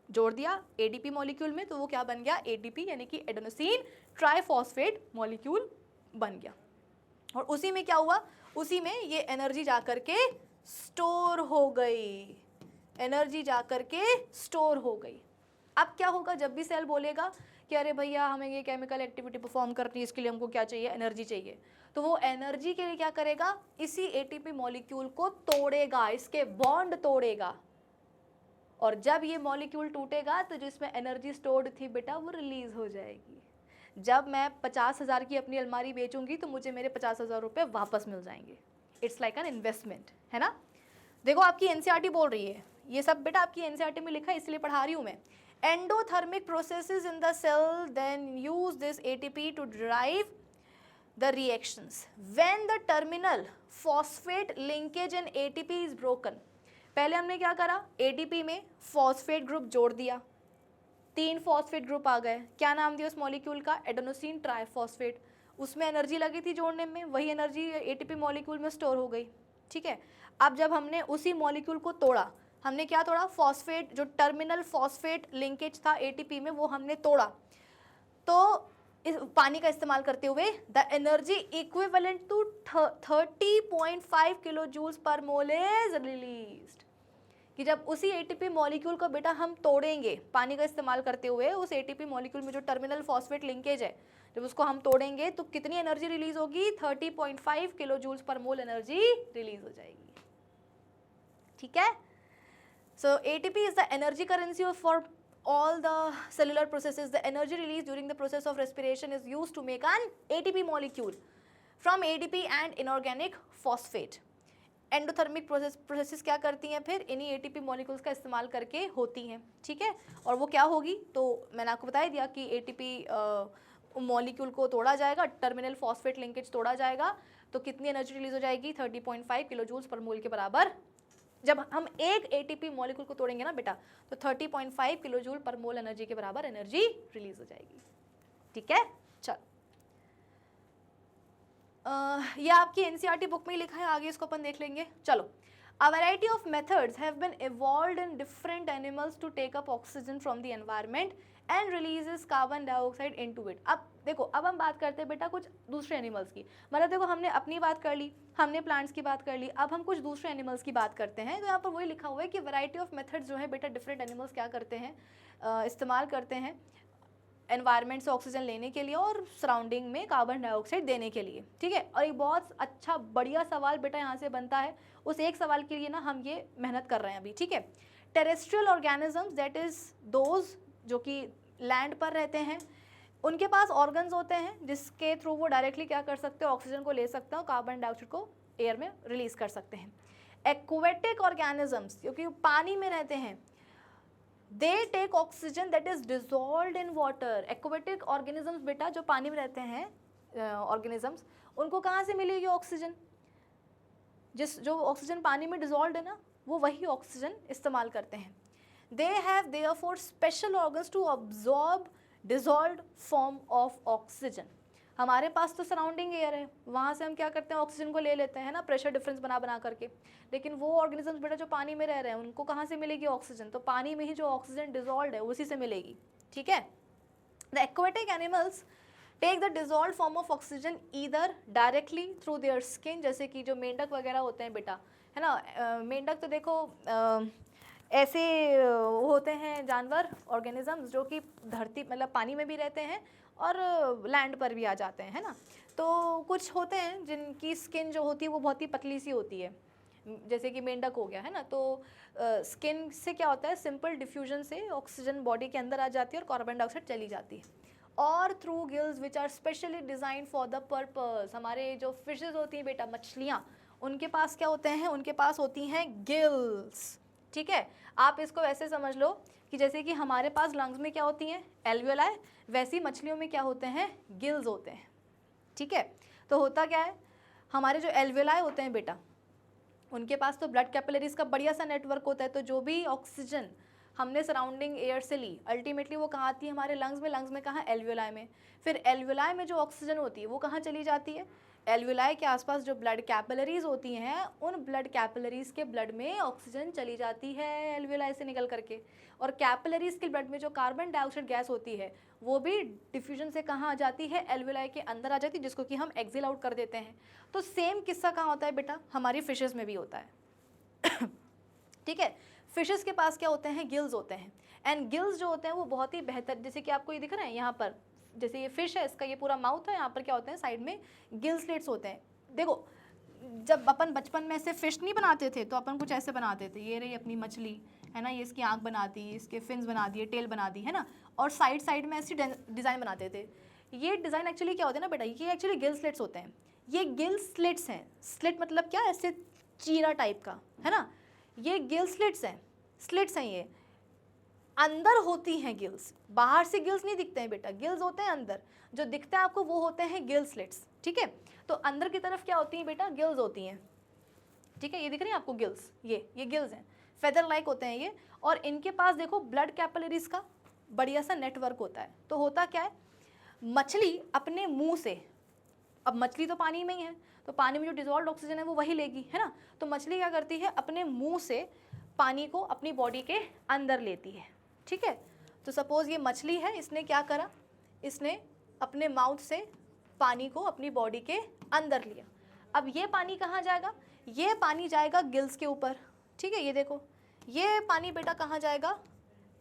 जोड़ दिया एडीपी मॉलिक्यूल में, तो वो क्या बन गया, एडीपी यानी कि एडेनोसिन ट्राइफॉस्फेट मॉलिक्यूल बन गया। और उसी में क्या हुआ, उसी में ये एनर्जी जा करके स्टोर हो गई, एनर्जी जा करके स्टोर हो गई। अब क्या होगा, जब भी सेल बोलेगा कि अरे भैया हमें ये केमिकल एक्टिविटी परफॉर्म करनी है, इसके लिए हमको क्या चाहिए, एनर्जी चाहिए, तो वो एनर्जी के लिए क्या करेगा, इसी एटीपी मॉलिक्यूल को तोड़ेगा, इसके बॉन्ड तोड़ेगा। और जब ये मॉलिक्यूल टूटेगा तो जिसमें एनर्जी स्टोर्ड थी बेटा वो रिलीज हो जाएगी। जब मैं 50,000 की अपनी अलमारी बेचूंगी तो मुझे मेरे 50,000 रुपये वापस मिल जाएंगे। इट्स लाइक एन इन्वेस्टमेंट, है ना। देखो आपकी एनसीईआरटी बोल रही है, ये सब बेटा आपकी एनसीईआरटी में लिखा है इसलिए पढ़ा रही हूँ मैं। Endothermic processes in the cell then use this ATP to drive the reactions when the terminal phosphate linkage in ATP is broken। पहले हमने क्या करा, ADP में फॉस्फेट ग्रुप जोड़ दिया, 3 फॉस्फेट ग्रुप आ गए, क्या नाम दिया उस मॉलिक्यूल का, एडेनोसिन ट्राइफॉस्फेट। उसमें एनर्जी लगी थी जोड़ने में, वही एनर्जी ATP मॉलिक्यूल में स्टोर हो गई, ठीक है। अब जब हमने उसी मॉलिक्यूल को तोड़ा, हमने क्या तोड़ा, फॉस्फेट जो टर्मिनल फॉस्फेट लिंकेज था ATP में वो हमने तोड़ा, तो इस पानी का इस्तेमाल करते हुए the energy equivalent to 30.5 kilo joules per mole is released. कि जब उसी एटीपी मॉलिक्यूल को बेटा हम तोड़ेंगे पानी का इस्तेमाल करते हुए, उस एटीपी मॉलिक्यूल में जो टर्मिनल फॉस्फेट लिंकेज है जब उसको हम तोड़ेंगे तो कितनी एनर्जी रिलीज होगी, 30.5 किलो जूल्स पर मोल एनर्जी रिलीज हो जाएगी, ठीक है। So ATP is the energy currency for all the cellular processes. The energy released during the process of respiration is used to make an ATP molecule from ADP and inorganic phosphate. Endothermic processes क्या करती हैं, फिर इन्हीं एटीपी मॉलिक्यूल्स का इस्तेमाल करके होती हैं, ठीक है। और वो क्या होगी, तो मैंने आपको बता ही दिया कि एटीपी मॉलिक्यूल को तोड़ा जाएगा, टर्मिनल फॉस्फेट लिंकेज तोड़ा जाएगा, तो कितनी एनर्जी रिलीज हो जाएगी, 30.5 किलो जूल्स पर मोल के बराबर। जब हम एक एटीपी मॉलिक्यूल को तोड़ेंगे ना बेटा तो 30.5 किलो जूल पर मोल एनर्जी के बराबर एनर्जी रिलीज हो जाएगी, ठीक है। चल ये आपकी एनसीईआरटी बुक में ही लिखा है, आगे इसको अपन देख लेंगे। चलो, A variety of methods have been evolved in different animals to take up oxygen from the environment and releases carbon dioxide into it। अब देखो, अब हम बात करते हैं बेटा कुछ दूसरे एनिमल्स की। मतलब देखो, हमने अपनी बात कर ली, हमने प्लांट्स की बात कर ली, अब हम कुछ दूसरे एनिमल्स की बात करते हैं। तो यहाँ पर वही लिखा हुआ है कि वैरायटी ऑफ मेथड्स जो है बेटा डिफरेंट एनिमल्स क्या करते हैं, इस्तेमाल करते हैं एनवायरनमेंट से ऑक्सीजन लेने के लिए और सराउंडिंग में कार्बन डाइऑक्साइड देने के लिए, ठीक है। और एक बहुत अच्छा बढ़िया सवाल बेटा यहाँ से बनता है, उस एक सवाल के लिए ना हम ये मेहनत कर रहे हैं अभी, ठीक है। Terrestrial organisms that is those जो कि लैंड पर रहते हैं, उनके पास ऑर्गन्स होते हैं जिसके थ्रू वो डायरेक्टली क्या कर सकते हैं, ऑक्सीजन को ले सकते हैं और कार्बन डाइऑक्साइड को एयर में रिलीज कर सकते हैं। एक्वेटिक ऑर्गेनिजम्स जो कि पानी में रहते हैं, they take oxygen that is dissolved in water. Aquatic organisms बेटा जो पानी में रहते हैं ऑर्गेनिजम्स, उनको कहाँ से मिलेगी ऑक्सीजन? जो ऑक्सीजन पानी में डिजॉल्व है ना, वो वही ऑक्सीजन इस्तेमाल करते हैं। They have therefore special organs to absorb dissolved form of oxygen. हमारे पास तो सराउंडिंग एयर है, वहाँ से हम क्या करते हैं, ऑक्सीजन को ले लेते हैं ना, प्रेशर डिफरेंस बना बना करके। लेकिन वो ऑर्गेनिजम्स बेटा जो पानी में रह रहे हैं, उनको कहाँ से मिलेगी ऑक्सीजन? तो पानी में ही जो ऑक्सीजन डिजॉल्व है उसी से मिलेगी, ठीक है। The aquatic animals take the dissolve form of oxygen either directly through their skin, जैसे कि जो मेंढक वगैरह होते हैं बेटा, है ना। मेंढक तो देखो ऐसे होते हैं जानवर, ऑर्गेनिजम्स जो कि धरती मतलब पानी में भी रहते हैं और लैंड पर भी आ जाते हैं, है ना। तो कुछ होते हैं जिनकी स्किन जो होती है वो बहुत ही पतली सी होती है, जैसे कि मेंढक हो गया, है ना। तो स्किन से क्या होता है, सिंपल डिफ्यूजन से ऑक्सीजन बॉडी के अंदर आ जाती है और कार्बन डाइऑक्साइड चली जाती है। और through gills which are specially designed for the purpose. हमारे जो फिशेज होती हैं बेटा, मछलियाँ, उनके पास क्या होते हैं, उनके पास होती हैं गिल्स, ठीक है। आप इसको ऐसे समझ लो कि जैसे कि हमारे पास लंग्स में क्या होती हैं, एल्वियोलाई, वैसी मछलियों में क्या होते हैं, गिल्स होते हैं, ठीक है। तो होता क्या है, हमारे जो एल्वियोलाई होते हैं बेटा, उनके पास तो ब्लड कैपिलरीज का बढ़िया सा नेटवर्क होता है। तो जो भी ऑक्सीजन हमने सराउंडिंग एयर से ली, अल्टीमेटली वो कहाँ आती है, हमारे लंग्स में कहाँ, एल्वियोलाई में। फिर एल्वियोलाई में जो ऑक्सीजन होती है वो कहाँ चली जाती है, एल्वियोलाई के आसपास जो ब्लड कैपिलरीज होती हैं, उन ब्लड कैपिलरीज के ब्लड में ऑक्सीजन चली जाती है एल्वियोलाई से निकल करके। और कैपिलरीज के ब्लड में जो कार्बन डाइऑक्साइड गैस होती है वो भी डिफ्यूजन से कहाँ आ जाती है, एल्वियोलाई के अंदर आ जाती है, जिसको कि हम एक्सेल आउट कर देते हैं। तो सेम किस्सा कहाँ होता है बेटा, हमारी फिशेस में भी होता है ठीक है। फिशेस के पास क्या होते हैं, गिल्स होते हैं। एंड गिल्स जो होते हैं वो बहुत ही बेहतर, जैसे कि आपको ये दिख रहा है यहाँ पर, जैसे ये फिश है, इसका ये पूरा माउथ है, यहाँ पर क्या होते हैं, साइड में गिल स्लिट्स होते हैं। देखो जब अपन बचपन में ऐसे फिश नहीं बनाते थे तो अपन कुछ ऐसे बनाते थे, ये रही अपनी मछली, है ना, ये इसकी आँख बना दी, इसके फिन्स बना दिए, टेल बना दी, है ना, और साइड साइड में ऐसी डिज़ाइन बनाते थे। ये डिज़ाइन एक्चुअली क्या होता है ना बेटा, ये एक्चुअली गिल स्लिट्स होते हैं। ये गिल स्लिट्स हैं, स्लिट मतलब क्या, ऐसे चीरा टाइप का, है ना, ये गिल स्लिट्स हैं, स्लिट्स हैं, ये अंदर होती हैं गिल्स, बाहर से गिल्स नहीं दिखते हैं बेटा, गिल्स होते हैं अंदर, जो दिखता है आपको वो होते हैं गिल स्लिट्स, ठीक है। तो अंदर की तरफ क्या होती हैं बेटा, गिल्स होती हैं, ठीक है। ये दिख रही है आपको गिल्स, ये गिल्स हैं, फेदर लाइक होते हैं ये। और इनके पास देखो ब्लड कैपिलरीज का बढ़िया सा नेटवर्क होता है। तो होता क्या है, मछली अपने मुंह से, अब मछली तो पानी में ही है, तो पानी में जो डिजॉल्व ऑक्सीजन है वो वही लेगी, है ना। तो मछली क्या करती है, अपने मुंह से पानी को अपनी बॉडी के अंदर लेती है, ठीक है। तो सपोज ये मछली है, इसने क्या करा, इसने अपने माउथ से पानी को अपनी बॉडी के अंदर लिया। अब ये पानी कहाँ जाएगा, ये पानी जाएगा गिल्स के ऊपर, ठीक है। ये देखो ये पानी बेटा कहाँ जाएगा,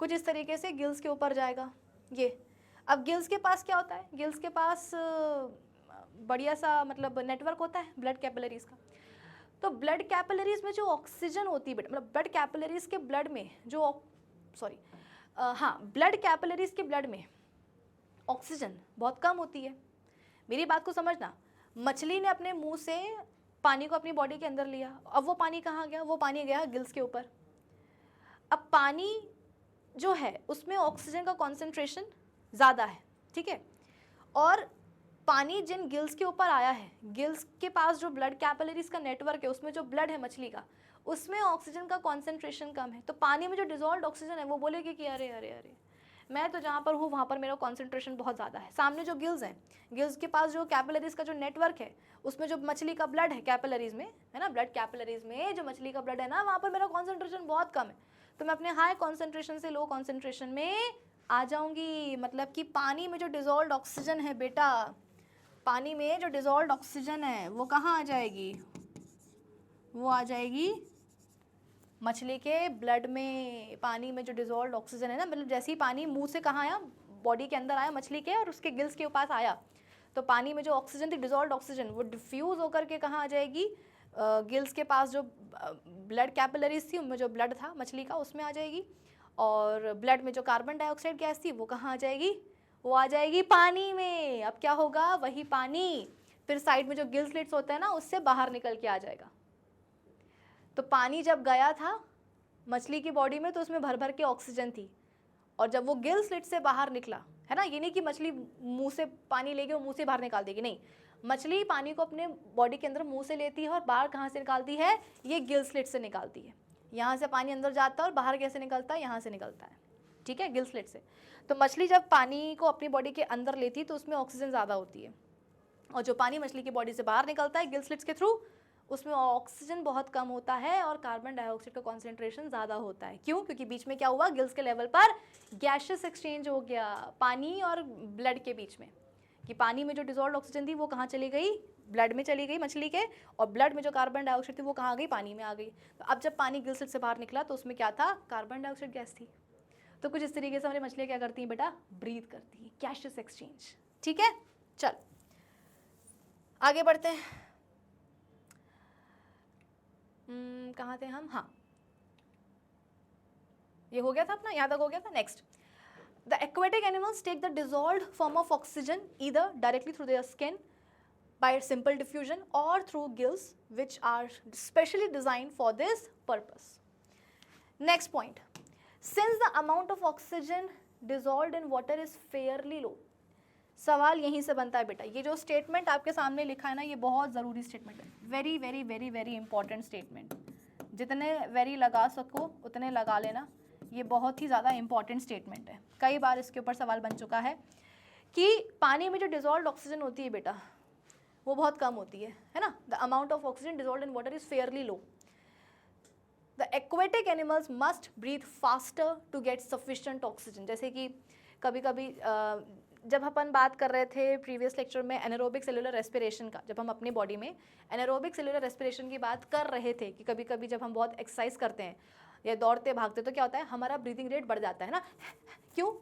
कुछ इस तरीके से गिल्स के ऊपर जाएगा ये। अब गिल्स के पास क्या होता है, गिल्स के पास बढ़िया सा मतलब नेटवर्क होता है ब्लड कैपिलरीज का। तो ब्लड कैपिलरीज में जो ऑक्सीजन होती है बेटा, मतलब ब्लड कैपिलरीज के ब्लड में जो ब्लड कैपिलरीज के ब्लड में ऑक्सीजन बहुत कम होती है। मेरी बात को समझना, मछली ने अपने मुंह से पानी को अपनी बॉडी के अंदर लिया, अब वो पानी कहाँ गया, वो पानी गया गिल्स के ऊपर। अब पानी जो है उसमें ऑक्सीजन का कॉन्सेंट्रेशन ज़्यादा है, ठीक है। और पानी जिन गिल्स के ऊपर आया है, गिल्स के पास जो ब्लड कैपिलरीज का नेटवर्क है, उसमें जो ब्लड है मछली का, उसमें ऑक्सीजन का कॉन्सेंट्रेशन कम है। तो पानी में जो डिजॉल्व ऑक्सीजन है वो बोलेगी कि अरे अरे अरे, मैं तो जहाँ पर हूँ वहाँ पर मेरा कॉन्सेंट्रेशन बहुत ज़्यादा है। सामने जो गिल्स हैं, गिल्स के पास जो कैपिलरीज का जो नेटवर्क है, उसमें जो मछली का ब्लड है कैपिलरीज में, है ना, ब्लड कैपिलरीज में जो मछली का ब्लड है ना, वहाँ पर मेरा कॉन्सेंट्रेशन बहुत कम है। तो मैं अपने हाई कॉन्सेंट्रेशन से लो कॉन्सेंट्रेशन में आ जाऊँगी। मतलब कि पानी में जो डिजॉल्व ऑक्सीजन है बेटा, पानी में जो डिजॉल्व ऑक्सीजन है वो कहाँ आ जाएगी, वो आ जाएगी मछली के ब्लड में। पानी में जो डिजॉल्व ऑक्सीजन है ना, मतलब जैसे ही पानी मुंह से कहाँ आया, बॉडी के अंदर आया मछली के और उसके गिल्स के पास आया, तो पानी में जो ऑक्सीजन थी, डिजॉल्व ऑक्सीजन, वो डिफ्यूज़ होकर के कहाँ आ जाएगी, गिल्स के पास जो ब्लड कैपिलरीज थी उनमें जो ब्लड था मछली का उसमें आ जाएगी, और ब्लड में जो कार्बन डाइऑक्साइड गैस थी वो कहाँ आ जाएगी, वो आ जाएगी पानी में। अब क्या होगा, वही पानी फिर साइड में जो गिल स्लिट्स होते हैं ना उससे बाहर निकल के आ जाएगा। तो पानी जब गया था मछली की बॉडी में तो उसमें भर भर के ऑक्सीजन थी, और जब वो गिल स्लिट से बाहर निकला, है ना, ये नहीं कि मछली मुंह से पानी लेके वो मुंह से बाहर निकाल देगी, नहीं, मछली पानी को अपने बॉडी के अंदर मुंह से लेती है और बाहर कहाँ से निकालती है, ये गिल स्लिट से निकालती है। यहाँ से पानी अंदर जाता है और बाहर कैसे निकलता है, यहाँ से निकलता है, ठीक है, गिल स्लिट से। तो मछली जब पानी को अपनी बॉडी के अंदर लेती है तो उसमें ऑक्सीजन ज़्यादा होती है, और जो पानी मछली की बॉडी से बाहर निकलता है गिल स्लिट्स के थ्रू, उसमें ऑक्सीजन बहुत कम होता है और कार्बन डाइऑक्साइड का कॉन्सेंट्रेशन ज़्यादा होता है। क्यों? क्योंकि बीच में क्या हुआ, गिल्स के लेवल पर गैसेस एक्सचेंज हो गया पानी और ब्लड के बीच में, कि पानी में जो डिजॉल्व ऑक्सीजन थी वो कहाँ चली गई, ब्लड में चली गई मछली के, और ब्लड में जो कार्बन डाइऑक्साइड थी वो कहाँ गई, पानी में आ गई। तो अब जब पानी गिल स्लिट से बाहर निकला तो उसमें क्या था, कार्बन डाइऑक्साइड गैस थी। तो कुछ इस तरीके से हमारी मछलियाँ क्या करती हैं बेटा, ब्रीथ करती हैं, गैसेस एक्सचेंज। ठीक है, चल आगे बढ़ते हैं। कहाँ थे हम, हाँ ये हो गया था अपना, यहाँ तक हो गया था। Next, the aquatic animals take the dissolved form of oxygen either directly through their skin by simple diffusion or through gills which are specially designed for this purpose. Next point, since the amount of oxygen dissolved in water is fairly low, सवाल यहीं से बनता है बेटा, ये जो स्टेटमेंट आपके सामने लिखा है ना ये बहुत ज़रूरी स्टेटमेंट है, very very very very important statement, जितने वेरी लगा सको उतने लगा लेना, ये बहुत ही ज़्यादा इंपॉर्टेंट स्टेटमेंट है। कई बार इसके ऊपर सवाल बन चुका है कि पानी में जो डिजॉल्व ऑक्सीजन होती है बेटा वो बहुत कम होती है ना, the amount of oxygen dissolved in water is fairly low, the aquatic animals must breathe faster to get sufficient oxygen. जैसे कि कभी कभी जब अपन बात कर रहे थे प्रीवियस लेक्चर में एनारोबिक सेलुलर रेस्पिरेशन का, जब हम अपनी बॉडी में एनारोबिक सेलुलर रेस्पिरेशन की बात कर रहे थे कि कभी कभी जब हम बहुत एक्सरसाइज करते हैं या दौड़ते भागते तो क्या होता है, हमारा ब्रीदिंग रेट बढ़ जाता है ना। क्यों?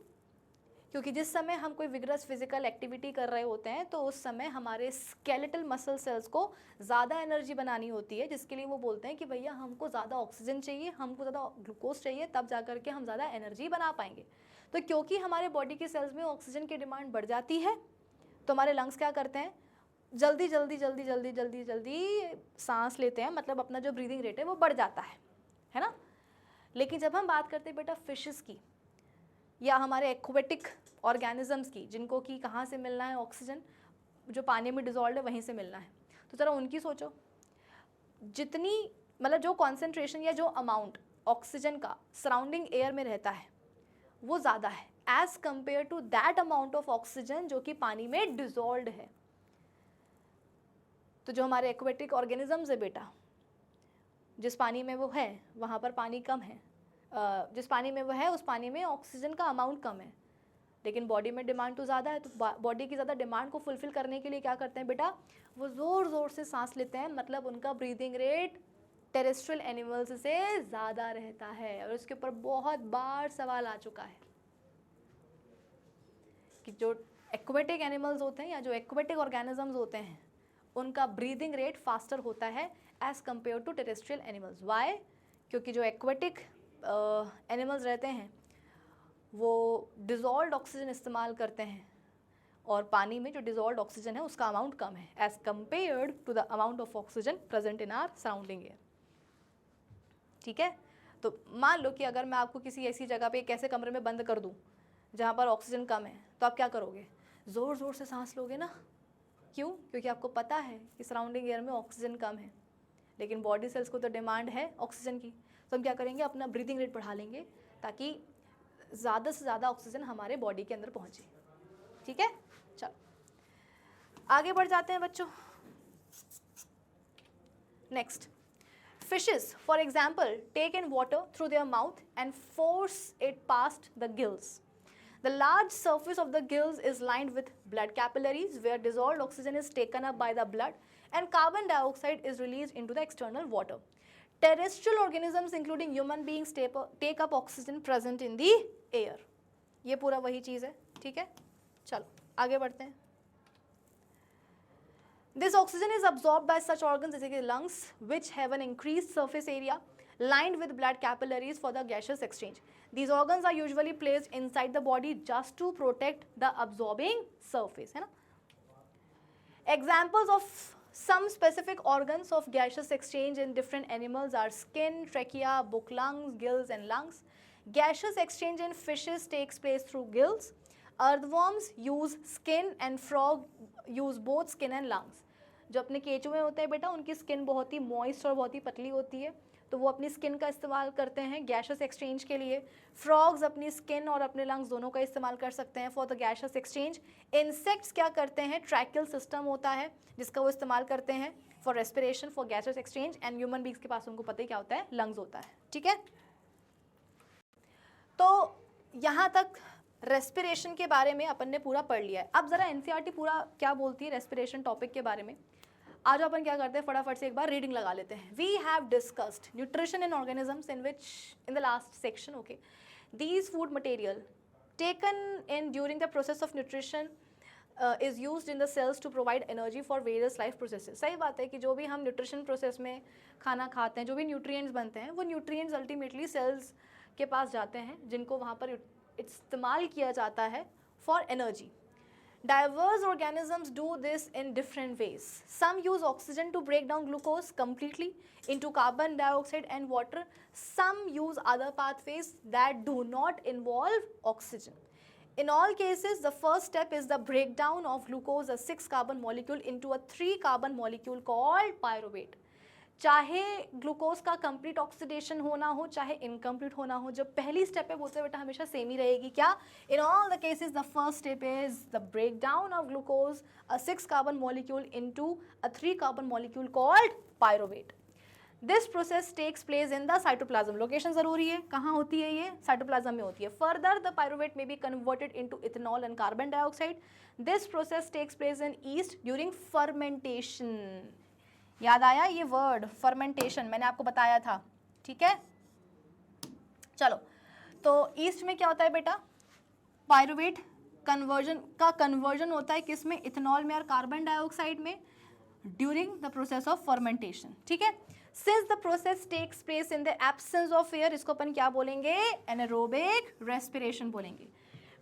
क्योंकि जिस समय हम कोई विगरस फिजिकल एक्टिविटी कर रहे होते हैं तो उस समय हमारे स्केलेटल मसल सेल्स को ज़्यादा एनर्जी बनानी होती है, जिसके लिए वो बोलते हैं कि भैया हमको ज़्यादा ऑक्सीजन चाहिए, हमको ज़्यादा ग्लूकोज चाहिए, तब जा करके हम ज़्यादा एनर्जी बना पाएंगे। तो क्योंकि हमारे बॉडी के सेल्स में ऑक्सीजन की डिमांड बढ़ जाती है तो हमारे लंग्स क्या करते हैं, जल्दी जल्दी जल्दी जल्दी जल्दी जल्दी सांस लेते हैं, मतलब अपना जो ब्रीदिंग रेट है वो बढ़ जाता है ना। लेकिन जब हम बात करते हैं बेटा फिशेस की या हमारे एक्वेटिक ऑर्गेनिजम्स की, जिनको कि कहाँ से मिलना है ऑक्सीजन, जो पानी में डिजॉल्व है वहीं से मिलना है, तो ज़रा उनकी सोचो, जितनी मतलब जो कॉन्सेंट्रेशन या जो अमाउंट ऑक्सीजन का सराउंडिंग एयर में रहता है वो ज़्यादा है as compare to that amount of oxygen जो कि पानी में डिजॉल्व है। तो जो हमारे एक्वेटिक ऑर्गेनिजम्स है बेटा, जिस पानी में वो है वहाँ पर पानी कम है, जिस पानी में वो है उस पानी में ऑक्सीजन का अमाउंट कम है, लेकिन बॉडी में डिमांड तो ज़्यादा है। तो बॉडी की ज़्यादा डिमांड को फुलफिल करने के लिए क्या करते हैं बेटा, वो ज़ोर ज़ोर से सांस लेते हैं, मतलब उनका ब्रीदिंग रेट टेरेस्ट्रियल एनिमल्स से ज़्यादा रहता है। और उसके ऊपर बहुत बार सवाल आ चुका है कि जो एक्वेटिक एनिमल्स होते हैं या जो एक्वेटिक ऑर्गेनिजम्स होते हैं उनका ब्रीदिंग रेट फास्टर होता है as compare to terrestrial animals. Why? क्योंकि जो एक्वेटिक एनिमल्स रहते हैं वो डिज़ोल्व्ड ऑक्सीजन इस्तेमाल करते हैं और पानी में जो डिज़ोल्व्ड ऑक्सीजन है उसका अमाउंट कम है as compared to the amount of oxygen present in our surrounding air. ठीक है, तो मान लो कि अगर मैं आपको किसी ऐसी जगह पे एक ऐसे कमरे में बंद कर दूं जहाँ पर ऑक्सीजन कम है, तो आप क्या करोगे, ज़ोर ज़ोर से सांस लोगे ना। क्यों? क्योंकि आपको पता है कि सराउंडिंग एयर में ऑक्सीजन कम है, लेकिन बॉडी सेल्स को तो डिमांड है ऑक्सीजन की, तो हम क्या करेंगे, अपना ब्रीदिंग रेट बढ़ा लेंगे ताकि ज़्यादा से ज़्यादा ऑक्सीजन हमारे बॉडी के अंदर पहुँचे। ठीक है, चलो आगे बढ़ जाते हैं बच्चों। Next, fishes for example take in water through their mouth and force it past the gills. The large surface of the gills is lined with blood capillaries where dissolved oxygen is taken up by the blood and carbon dioxide is released into the external water. Terrestrial organisms including human beings take up oxygen present in the air. ये पूरा वही चीज़ है। ठीक है, चलो आगे बढ़ते हैं। This oxygen is absorbed by such organs जैसे कि lungs which have an increased surface area lined with blood capillaries for the gaseous exchange. These organs are usually placed inside the body just to protect the absorbing surface, है ना. Examples of some specific organs of gaseous exchange in different animals are skin, trachea, book lungs, gills and lungs. Gaseous exchange in fishes takes place through gills. Earthworms use skin and frog use both skin and lungs. जो अपने केचुए होते हैं बेटा, उनकी स्किन बहुत ही मॉइस्ट और बहुत ही पतली होती है, तो वो अपनी स्किन का इस्तेमाल करते हैं गैशियस एक्सचेंज के लिए. फ्रॉग्स अपनी स्किन और अपने लंग्स दोनों का इस्तेमाल कर सकते हैं for the gaseous exchange. Insects क्या करते हैं, ट्रैकियल सिस्टम होता है जिसका वो इस्तेमाल करते हैं for respiration for gaseous exchange. And human beings के पास उनको पता ही क्या होता है, लंग्स होता है. ठीक है, तो यहाँ तक रेस्पिरेशन के बारे में अपन ने पूरा पढ़ लिया है. अब जरा एनसीईआरटी पूरा क्या बोलती है रेस्पिरेशन टॉपिक के बारे में. आज अपन क्या करते हैं, फटाफट से एक बार रीडिंग लगा लेते हैं. We have discussed nutrition in organisms in which in the last section. Okay, these food material taken in during the process of nutrition is used in the cells to provide energy for various life processes. सही बात है कि जो भी हम न्यूट्रिशन प्रोसेस में खाना खाते हैं, जो भी न्यूट्रिएंट्स बनते हैं, वो न्यूट्रिएंट्स अल्टीमेटली सेल्स के पास जाते हैं जिनको वहाँ पर इस्तेमाल किया जाता है for energy. Diverse organisms do this in different ways. Some use oxygen to break down glucose completely into carbon dioxide and water. Some use other pathways that do not involve oxygen. In all cases, the first step is the breakdown of glucose, a 6-carbon molecule, into a 3-carbon molecule called pyruvate. चाहे ग्लूकोज का कंप्लीट ऑक्सीडेशन होना हो, चाहे इनकम्प्लीट होना हो, जो पहली स्टेप है वो तो बेटा हमेशा सेम ही रहेगी. क्या, in all the cases the first step is the break down of glucose, a 6-carbon molecule into a 3-carbon molecule called pyruvate. This process takes place in the cytoplasm. Location जरूरी है, कहाँ होती है ये, साइटोप्लाज्म में होती है. Further the pyruvate may be converted into ethanol and carbon dioxide. This process takes place in yeast during fermentation. याद आया ये वर्ड फर्मेंटेशन, मैंने आपको बताया था. ठीक है, चलो, तो ईस्ट में क्या होता है बेटा, पायरुवेट कन्वर्जन होता है किस में, इथेनॉल में और कार्बन डाइऑक्साइड में during the process of fermentation. ठीक है, since the process takes place in the absence of air, इसको अपन क्या बोलेंगे, एनारोबिक रेस्पिरेशन बोलेंगे.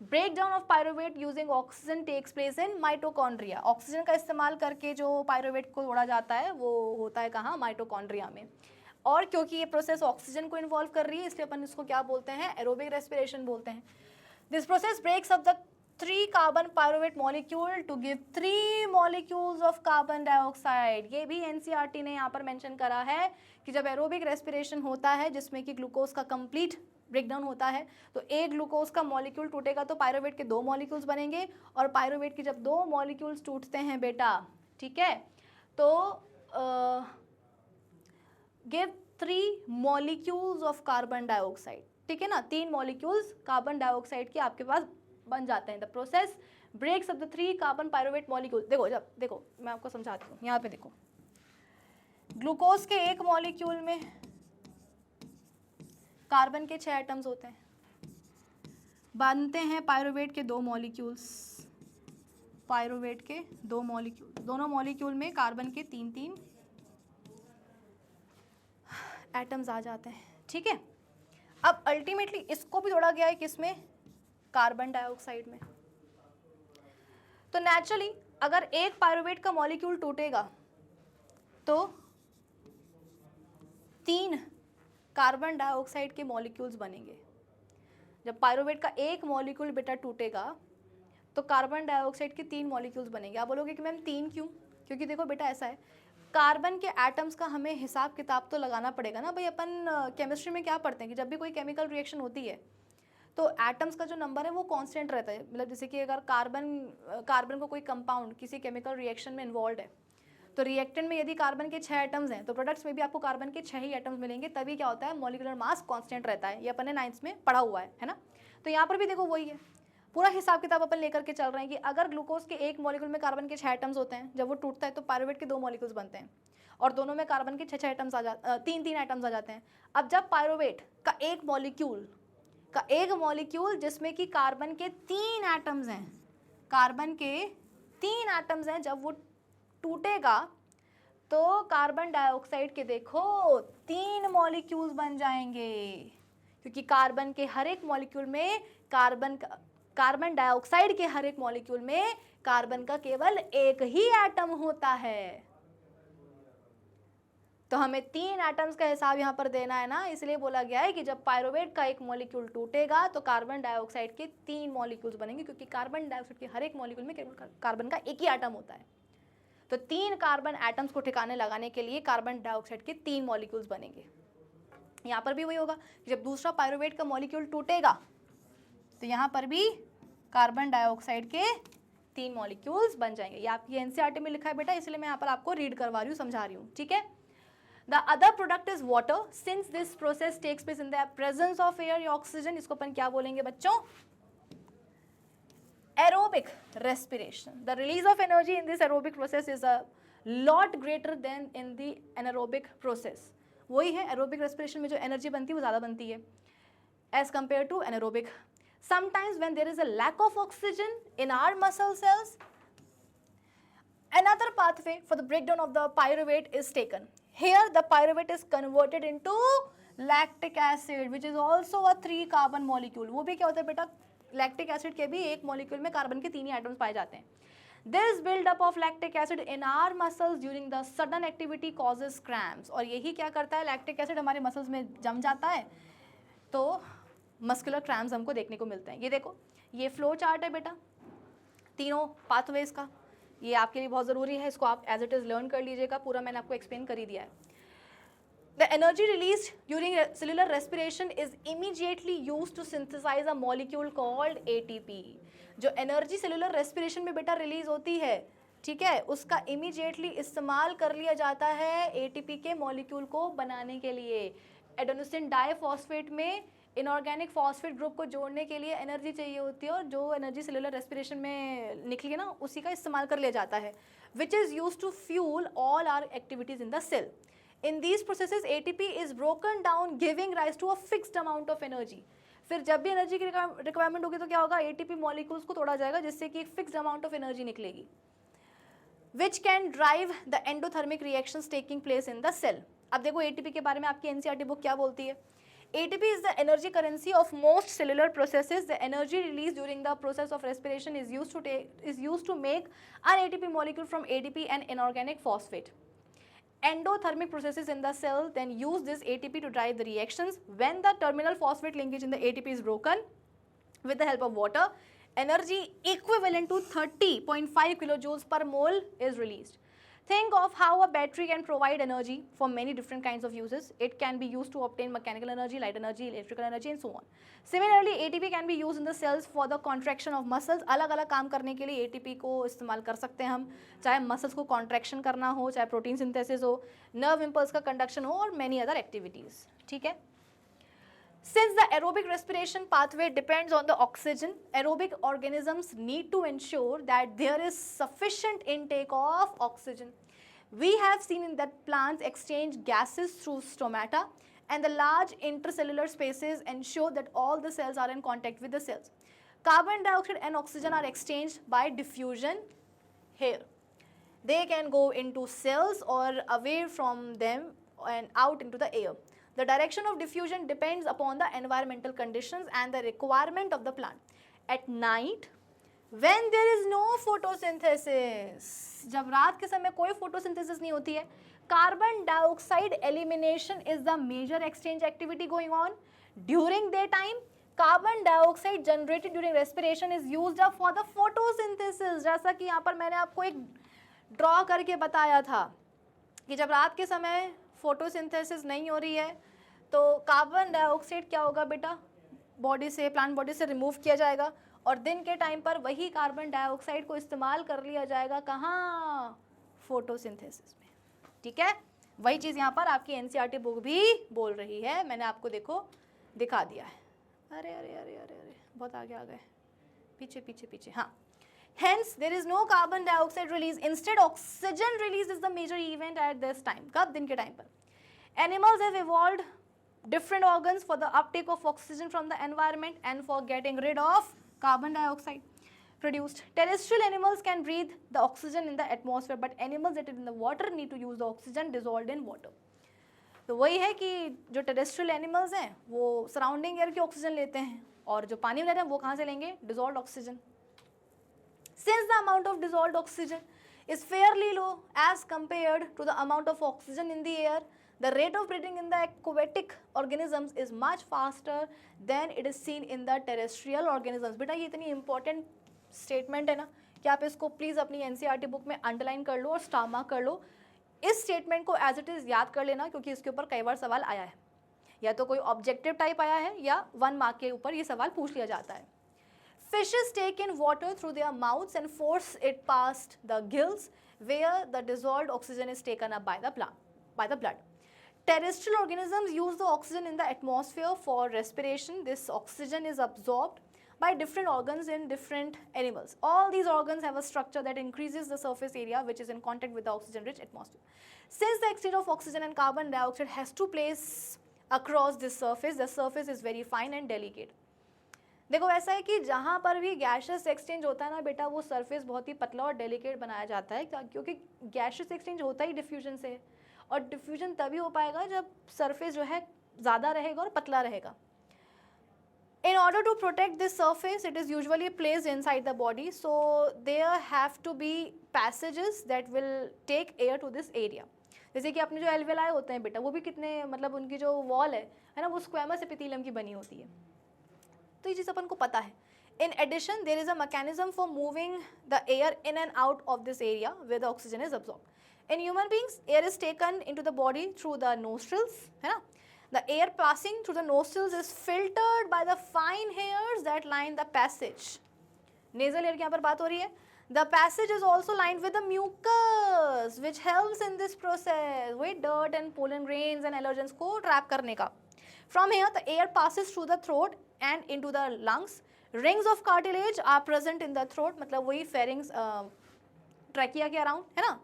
Breakdown of pyruvate using oxygen takes place in mitochondria. Oxygen का इस्तेमाल करके जो पायरुवेट को तोड़ा जाता है वो होता है कहाँ, माइटोकॉन्ड्रिया में. और क्योंकि ये प्रोसेस ऑक्सीजन को इन्वॉल्व कर रही है, इसलिए अपन इसको क्या बोलते हैं, एरोबिक रेस्पिरेशन बोलते हैं. This process breaks up the 3-carbon pyruvate molecule to give 3 molecules of carbon dioxide. ये भी एनसीईआरटी ने यहाँ पर मेंशन करा है कि जब एरोबिक रेस्पिरेशन होता है जिसमें कि ग्लूकोज का कंप्लीट ब्रेकडाउन होता है, तो एक ग्लूकोज का मॉलिक्यूल टूटेगा तो पायरुवेट के 2 मॉलिक्यूल्स बनेंगे. और पायरुवेट के जब 2 मॉलिक्यूल्स टूटते हैं बेटा, ठीक है, तो give 3 molecules of carbon dioxide. ठीक है ना, 3 मॉलिक्यूल्स कार्बन डाइऑक्साइड के आपके पास बन जाते हैं. The process breaks up the 3-carbon pyruvate molecule. देखो मैं आपको समझाती हूँ. यहाँ पे देखो, ग्लूकोज के एक मॉलिक्यूल में कार्बन के 6 एटम्स होते हैं, बनते हैं पायरुवेट के 2 मॉलिक्यूल्स. पायरुवेट के 2 मॉलिक्यूल, दोनों मॉलिक्यूल में कार्बन के 3 एटम्स आ जाते हैं. ठीक है, अब अल्टीमेटली इसको भी जोड़ा गया है किसमें, कार्बन डाइऑक्साइड में. तो नेचुरली अगर एक पायरुवेट का मॉलिक्यूल टूटेगा तो 3 कार्बन डाइऑक्साइड के मॉलिक्यूल्स बनेंगे. जब पायरुवेट का एक मॉलिक्यूल बेटा टूटेगा तो कार्बन डाइऑक्साइड के 3 मॉलिक्यूल्स बनेंगे. आप बोलोगे कि मैम 3 क्यों, क्योंकि देखो बेटा ऐसा है, कार्बन के एटम्स का हमें हिसाब किताब तो लगाना पड़ेगा ना भाई. अपन केमिस्ट्री में क्या पढ़ते हैं कि जब भी कोई केमिकल रिएक्शन होती है तो एटम्स का जो नंबर है वो कांस्टेंट रहता है. मतलब जैसे कि अगर कार्बन को कोई कंपाउंड किसी केमिकल रिएक्शन में इन्वॉल्व है, तो रिएक्टेंट में यदि कार्बन के 6 एटम्स हैं तो प्रोडक्ट्स में भी आपको कार्बन के 6 ही एटम्स मिलेंगे. तभी क्या होता है, मॉलिक्यूलर मास कांस्टेंट रहता है. ये अपन ने 9th में पढ़ा हुआ है ना. तो यहाँ पर भी देखो वही है, पूरा हिसाब किताब अपन लेकर के चल रहे हैं कि अगर ग्लूकोज के एक मॉलिक्यूल में कार्बन के 6 एटम्स होते हैं, जब वो टूटता है तो पायरुवेट के 2 मॉलिक्यूल्स बनते हैं और दोनों में कार्बन के 6 एटम्स आ जाते, 3 एटम्स आ जाते हैं. अब जब पायरुवेट का एक मॉलिक्यूल जिसमें कि कार्बन के 3 एटम्स हैं, कार्बन के 3 एटम्स हैं, जब वो टूटेगा तो कार्बन डाइऑक्साइड के देखो 3 मॉलिक्यूल्स बन जाएंगे, क्योंकि कार्बन के हर एक मॉलिक्यूल में कार्बन डाइऑक्साइड के हर एक मॉलिक्यूल में कार्बन का केवल एक ही एटम होता है। तो हमें 3 एटम्स का हिसाब यहाँ पर देना है ना, इसलिए बोला गया है कि जब पायरुवेट का एक मॉलिक्यूल टूटेगा तो कार्बन डाइऑक्साइड के 3 मॉलिक्यूल्स बनेंगे, क्योंकि कार्बन डाइऑक्साइड के हर एक मॉलिक्यूल में केवल कार्बन का एक ही एटम होता है। तो 3 कार्बन एटम्स को ठिकाने लगाने के लिए कार्बन डाइऑक्साइड के 3 मॉलिक्यूल्स बनेंगे। यहाँ पर भी वही होगा कि जब दूसरा पायरुवेट का मॉलिक्यूल टूटेगा तो यहाँ पर भी कार्बन डाइऑक्साइड के 3 मॉलिक्यूल्स बन जाएंगे। ये आपकी एनसीईआरटी में लिखा है बेटा, इसलिए मैं यहाँ पर आपको रीड करवा रही हूँ, समझा रही हूँ, ठीक है। The other product is water. Since this process takes place in the presence of air या oxygen, इसको अपन क्या बोलेंगे बच्चों? Aerobic respiration. The release of energy in this aerobic process is a lot greater than in the anaerobic process. वही है, aerobic respiration में जो energy बनती है वो ज़्यादा बनती है as compared to anaerobic. Sometimes when there is a lack of oxygen in our muscle cells, another pathway for the breakdown of the pyruvate is taken. Here the pyruvate is converted into lactic acid, which is also a 3 carbon molecule. वो भी क्या होता है बेटा? लैक्टिक एसिड के भी एक मॉलिक्यूल में कार्बन के 3 ही एटम्स पाए जाते हैं। This build-up of lactic acid in our muscles during the sudden activity causes cramps. और यही क्या करता है, लैक्टिक एसिड हमारे मसल्स में जम जाता है तो मस्कुलर क्रैम्प्स हमको देखने को मिलते हैं। ये देखो, ये फ्लो चार्ट है बेटा तीनों पाथवेज का, ये आपके लिए बहुत ज़रूरी है, इसको आप एज इट इज़ लर्न कर लीजिएगा, पूरा मैंने आपको एक्सप्लेन कर ही दिया है। The energy released during cellular respiration is immediately used to synthesize a molecule called ATP. जो एनर्जी सेलुलर रेस्पिरेशन में बेटा रिलीज होती है, ठीक है, उसका इमीडिएटली इस्तेमाल कर लिया जाता है ATP के मॉलिक्यूल को बनाने के लिए। एडेनोसिन डाइफॉस्फेट में इनऑर्गेनिक फॉस्फेट ग्रुप को जोड़ने के लिए एनर्जी चाहिए होती है, और जो एनर्जी सेलुलर रेस्पिरेशन में निकली है ना, उसी का इस्तेमाल कर लिया जाता है, which is use to fuel all our activities in the cell. In these processes, ATP is broken down, giving rise to a fixed amount of energy. फिर जब भी एनर्जी की रिक्वायरमेंट होगी तो क्या होगा, ATP मॉलिक्यूल्स को तोड़ा जाएगा जिससे कि एक फिक्स्ड अमाउंट ऑफ एनर्जी निकलेगी, which can drive the endothermic reactions taking place in the cell. अब देखो ATP के बारे में आपकी NCERT बुक क्या बोलती है। ATP is the energy currency of most cellular processes. The energy released during the process of respiration is used to make an ATP molecule from ADP and inorganic phosphate. Endothermic processes in the cell then use this ATP to drive the reactions. When the terminal phosphate linkage in the ATP is broken with the help of water, energy equivalent to 30.5 kilojoules per mole is released. Think of how a battery can provide energy for many different kinds of uses. It can be used to obtain mechanical energy, light energy, electrical energy and so on. Similarly, ATP can be used in the cells for the contraction of muscles. अलग अलग काम करने के लिए ATP को इस्तेमाल कर सकते हैं हम, चाहे मसल्स को कॉन्ट्रैक्शन करना हो, चाहे प्रोटीन सिंथेसिस हो, नर्व इम्पल्स का कंडक्शन हो, और मैनी अदर एक्टिविटीज़, ठीक है। Since the aerobic respiration pathway depends on the oxygen, aerobic organisms need to ensure that there is sufficient intake of oxygen. We have seen that plants exchange gases through stomata, and the large intercellular spaces ensure that all the cells are in contact with the cells. Carbon dioxide and oxygen are exchanged by diffusion here. They can go into cells or away from them and out into the air. The direction of diffusion depends upon the environmental conditions and the requirement of the plant. At night, when there is no photosynthesis, जब रात के समय कोई photosynthesis नहीं होती है, carbon dioxide elimination is the major exchange activity going on. During daytime, carbon dioxide generated during respiration is used up for the photosynthesis. जैसा कि यहाँ पर मैंने आपको एक ड्रॉ करके बताया था कि जब रात के समय फोटोसिंथेसिस नहीं हो रही है तो कार्बन डाइऑक्साइड क्या होगा बेटा, बॉडी से, प्लांट बॉडी से रिमूव किया जाएगा, और दिन के टाइम पर वही कार्बन डाइऑक्साइड को इस्तेमाल कर लिया जाएगा कहाँ, फोटोसिंथेसिस में, ठीक है। वही चीज़ यहाँ पर आपकी NCERT बुक भी बोल रही है, मैंने आपको देखो दिखा दिया है। अरे अरे अरे अरे अरे बहुत आगे आ गए, पीछे पीछे पीछे, हाँ। Hence, there is no carbon dioxide release. Instead, oxygen release is the major event at this time. कब, दिन के टाइम पर। Animals have evolved different organs for the uptake of oxygen from the environment and for getting rid of carbon dioxide. produced. Terrestrial animals can breathe the oxygen in the atmosphere, but animals that are in the water need to use the oxygen dissolved in water. तो वही है कि जो टेरेस्ट्रियल एनिमल्स हैं वो सराउंडिंग एयर की ऑक्सीजन लेते हैं और जो पानी में रहते हैं वो कहाँ से लेंगे? Dissolved oxygen. Since the amount of dissolved oxygen is fairly low as compared to the amount of oxygen in the air, the rate of breathing in the aquatic organisms is much faster than it is seen in the terrestrial organisms. बेटा ये इतनी important statement है ना कि आप इसको प्लीज़ अपनी NCERT बुक में अंडरलाइन कर लो और स्टार मार्क कर लो. इस स्टेटमेंट को एज इट इज़ याद कर लेना क्योंकि इसके ऊपर कई बार सवाल आया है, या तो कोई ऑब्जेक्टिव टाइप आया है या 1 मार्क के ऊपर ये सवाल पूछ लिया जाता है. Fishes take in water through their mouths and force it past the gills where the dissolved oxygen is taken up by the blood. Terrestrial organisms use the oxygen in the atmosphere for respiration. This oxygen is absorbed by different organs in different animals. All these organs have a structure that increases the surface area which is in contact with the oxygen-rich atmosphere. Since the exchange of oxygen and carbon dioxide has to place across this surface, the surface is very fine and delicate. देखो ऐसा है कि जहाँ पर भी गैसेस एक्सचेंज होता है ना बेटा वो सरफेस बहुत ही पतला और डेलिकेट बनाया जाता है क्योंकि गैसेस एक्सचेंज होता ही डिफ्यूजन से है और डिफ्यूजन तभी हो पाएगा जब सरफेस जो है ज़्यादा रहेगा और पतला रहेगा. In order to protect this surface, it is usually placed inside the body, so there have to be passages that will take air to this area. जैसे कि अपने जो एल्वेलाई होते हैं बेटा वो भी कितने मतलब उनकी जो वॉल है ना वो स्क्वेमस एपिथेलियम की बनी होती है, तो ये चीज़ अपन को पता है. In addition, there is a mechanism for moving the air in and out of this area where the oxygen is absorbed. In human beings, air is taken into the body through the nostrils, है ना. The air passing through the nostrils is filtered by the fine hairs that line the passage. Nasal air की यहाँ पर बात हो रही है. The passage is also lined with the mucus, which helps in this process with dirt and pollen grains and allergens को trap करने का. From here, the air passes through the throat and into the lungs. Rings of cartilage are present in the throat, मतलब वही pharynx, trachea के around, है ना.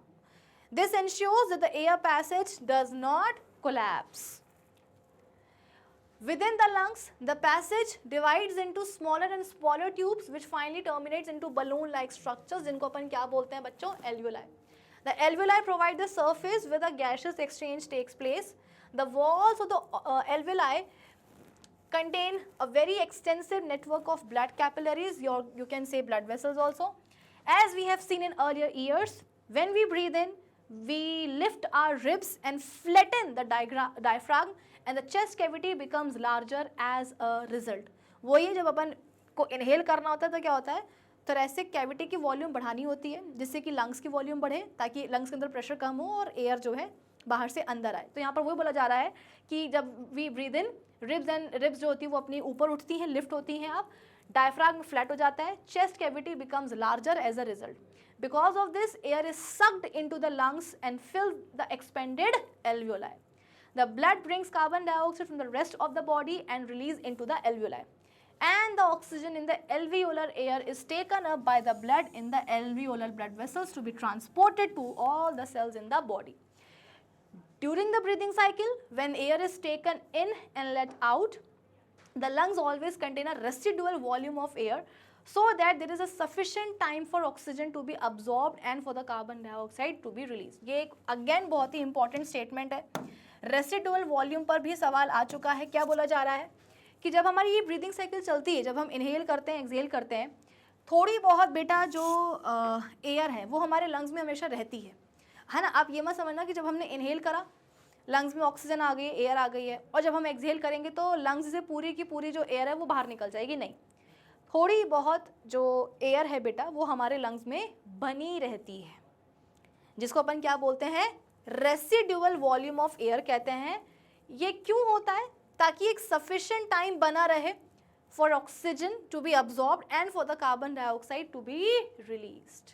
This ensures that the air passage does not collapse. Within the lungs, the passage divides into smaller and smaller tubes, which finally terminates into balloon-like structures, जिनको अपन क्या बोलते हैं बच्चों? Alveoli. The alveoli provide the surface where the gaseous exchange takes place. The walls of the alveoli contain a very extensive network of blood capillaries, you can say blood vessels also. As we have seen in earlier years, when we breathe in, we lift our ribs and flatten the diaphragm and the chest cavity becomes larger as a result. वही है जब अपन को इनहेल करना होता है तो क्या होता है? thoracic cavity की वॉल्यूम बढ़ानी होती है जिससे कि लंग्स की वॉल्यूम बढ़े ताकि लंग्स के अंदर प्रेशर कम हो और एयर जो है बाहर से अंदर आए. तो यहाँ पर वही बोला जा रहा है कि जब वी ब्रीद इन रिब्स जो होती है वो अपनी ऊपर उठती हैं, लिफ्ट होती हैं, आप डायफ्राग्म फ्लैट हो जाता है, chest cavity becomes larger as a result. Because of this air is sucked into the lungs and fill the expanded alveoli. The blood brings carbon dioxide from the rest of the body and release into the alveoli. And the oxygen in the alveolar air is taken up by the blood in the alveolar blood vessels to be transported to all the cells in the body. During the breathing cycle, when air is taken in and let out, the lungs always contain a residual volume of air so that there is a sufficient time for oxygen to be absorbed and for the carbon dioxide to be released. ये एक again बहुत ही important statement है. Residual volume पर भी सवाल आ चुका है. क्या बोला जा रहा है कि जब हमारी ये ब्रीदिंग साइकिल चलती है, जब हम इनहेल करते हैं, एक्सहेल करते हैं, थोड़ी बहुत बेटा जो एयर है वो हमारे लंग्स में हमेशा रहती है ना. आप ये मत समझना कि जब हमने इनहेल करा लंग्स में ऑक्सीजन आ गई, एयर आ गई है, और जब हम एक्सहेल करेंगे तो लंग्स से पूरी की पूरी जो एयर है वो बाहर निकल जाएगी. नहीं, थोड़ी बहुत जो एयर है बेटा वो हमारे लंग्स में बनी रहती है, जिसको अपन क्या बोलते हैं? रेसिडुअल वॉल्यूम ऑफ एयर कहते हैं. ये क्यों होता है? ताकि एक सफिशिएंट टाइम बना रहे for oxygen to be absorbed and for the carbon dioxide to be released.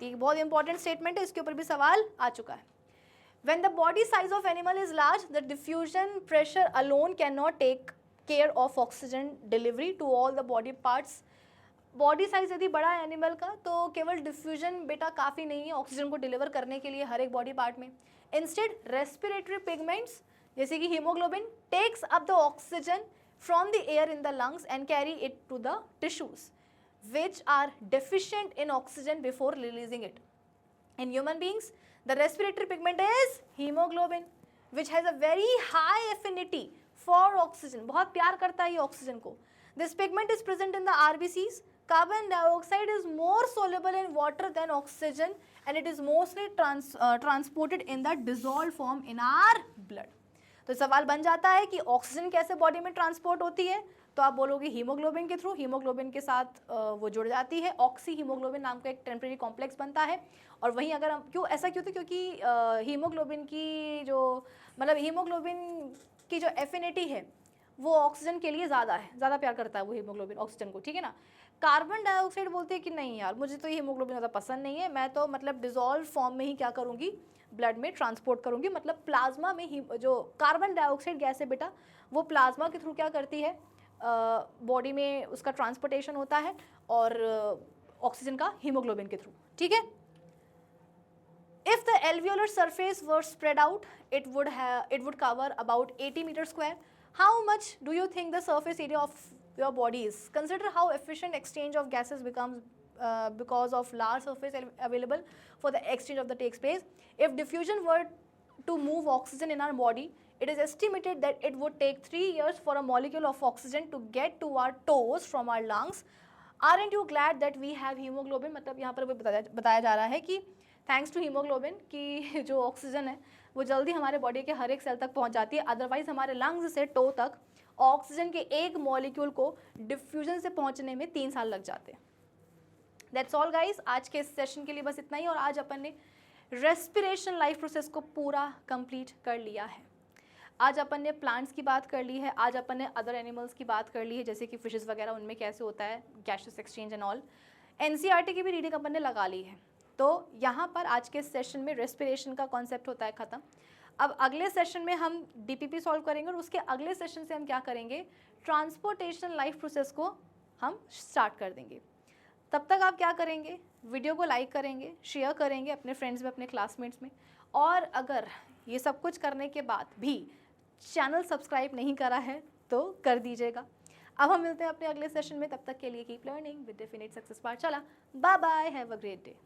ये बहुत इंपॉर्टेंट स्टेटमेंट है, इसके ऊपर भी सवाल आ चुका है. When the body size of animal is large, the diffusion pressure alone cannot take care of oxygen delivery to all the body parts. Body size यदि बड़ा है एनिमल का तो केवल डिफ्यूजन बेटा काफ़ी नहीं है ऑक्सीजन को डिलीवर करने के लिए हर एक बॉडी पार्ट में. इंस्टेड रेस्पिरेटरी पिगमेंट्स जैसे कि haemoglobin takes up the oxygen from the air in the lungs and carry it to the tissues. which are deficient in oxygen before releasing it. In human beings, the respiratory pigment is hemoglobin, which has a very high affinity for oxygen. बहुत प्यार करता है ये ऑक्सीजन को. This pigment is present in the RBCs. Carbon dioxide is more soluble in water than oxygen and it is mostly transported in the dissolved form in our blood. तो सवाल बन जाता है कि ऑक्सीजन कैसे बॉडी में ट्रांसपोर्ट होती है, तो आप बोलोगे हीमोग्लोबिन के थ्रू. हीमोग्लोबिन के साथ वो जुड़ जाती है, ऑक्सी हीमोग्लोबिन नाम का एक टेम्परेरी कॉम्प्लेक्स बनता है. और वहीं अगर हम क्यों ऐसा क्यों, क्योंकि हीमोग्लोबिन की जो मतलब हीमोग्लोबिन की जो एफिनिटी है वो ऑक्सीजन के लिए ज़्यादा है, ज़्यादा प्यार करता है वो हीमोग्लोबिन ऑक्सीजन को, ठीक है ना. कार्बन डाइऑक्साइड बोलते हैं कि नहीं यार मुझे तो हीमोग्लोबिन ज़्यादा पसंद नहीं है, मैं तो मतलब डिजॉल्व फॉर्म में ही क्या करूँगी, ब्लड में ट्रांसपोर्ट करूँगी. मतलब प्लाज्मा में ही जो कार्बन डाइऑक्साइड गैस है बेटा वो प्लाज्मा के थ्रू क्या करती है, बॉडी में उसका ट्रांसपोर्टेशन होता है और ऑक्सीजन का हीमोग्लोबिन के थ्रू, ठीक है. If the alveolar surface were spread out, it would cover about 80 meters square. How much do you think the surface area of your body is? Consider how efficient exchange of gases becomes because of large surface available for the exchange of the takes place. If diffusion were to move oxygen in our body, it is estimated that it would take 3 years for a molecule of oxygen to get to our toes from our lungs. Aren't you glad that we have hemoglobin? मतलब यहाँ पर बताया जा रहा है कि थैंक्स टू हीमोग्लोबिन की जो ऑक्सीजन है वो जल्दी हमारे बॉडी के हर एक सेल तक पहुंच जाती है. अदरवाइज हमारे लंग्स से टो तक ऑक्सीजन के एक मॉलिक्यूल को डिफ्यूजन से पहुंचने में 3 साल लग जाते हैं. दैट्स ऑल गाइस, आज के इस सेशन के लिए बस इतना ही. और आज अपन ने रेस्पिरेशन लाइफ प्रोसेस को पूरा कंप्लीट कर लिया है. आज अपन ने प्लांट्स की बात कर ली है, आज अपन ने अदर एनिमल्स की बात कर ली है जैसे कि फिशेस वगैरह, उनमें कैसे होता है gases exchange and all. NCERT की भी रीडिंग अपन ने लगा ली है. तो यहाँ पर आज के सेशन में रेस्पिरेशन का कॉन्सेप्ट होता है ख़त्म. अब अगले सेशन में हम डीपीपी सॉल्व करेंगे और उसके अगले सेशन से हम क्या करेंगे, ट्रांसपोर्टेशन लाइफ प्रोसेस को हम स्टार्ट कर देंगे. तब तक आप क्या करेंगे, वीडियो को लाइक करेंगे, शेयर करेंगे अपने फ्रेंड्स में, अपने क्लासमेट्स में. और अगर ये सब कुछ करने के बाद भी चैनल सब्सक्राइब नहीं करा है तो कर दीजिएगा. अब हम मिलते हैं अपने अगले सेशन में. तब तक के लिए keep learning with definite success part. चला, bye bye, have a great day.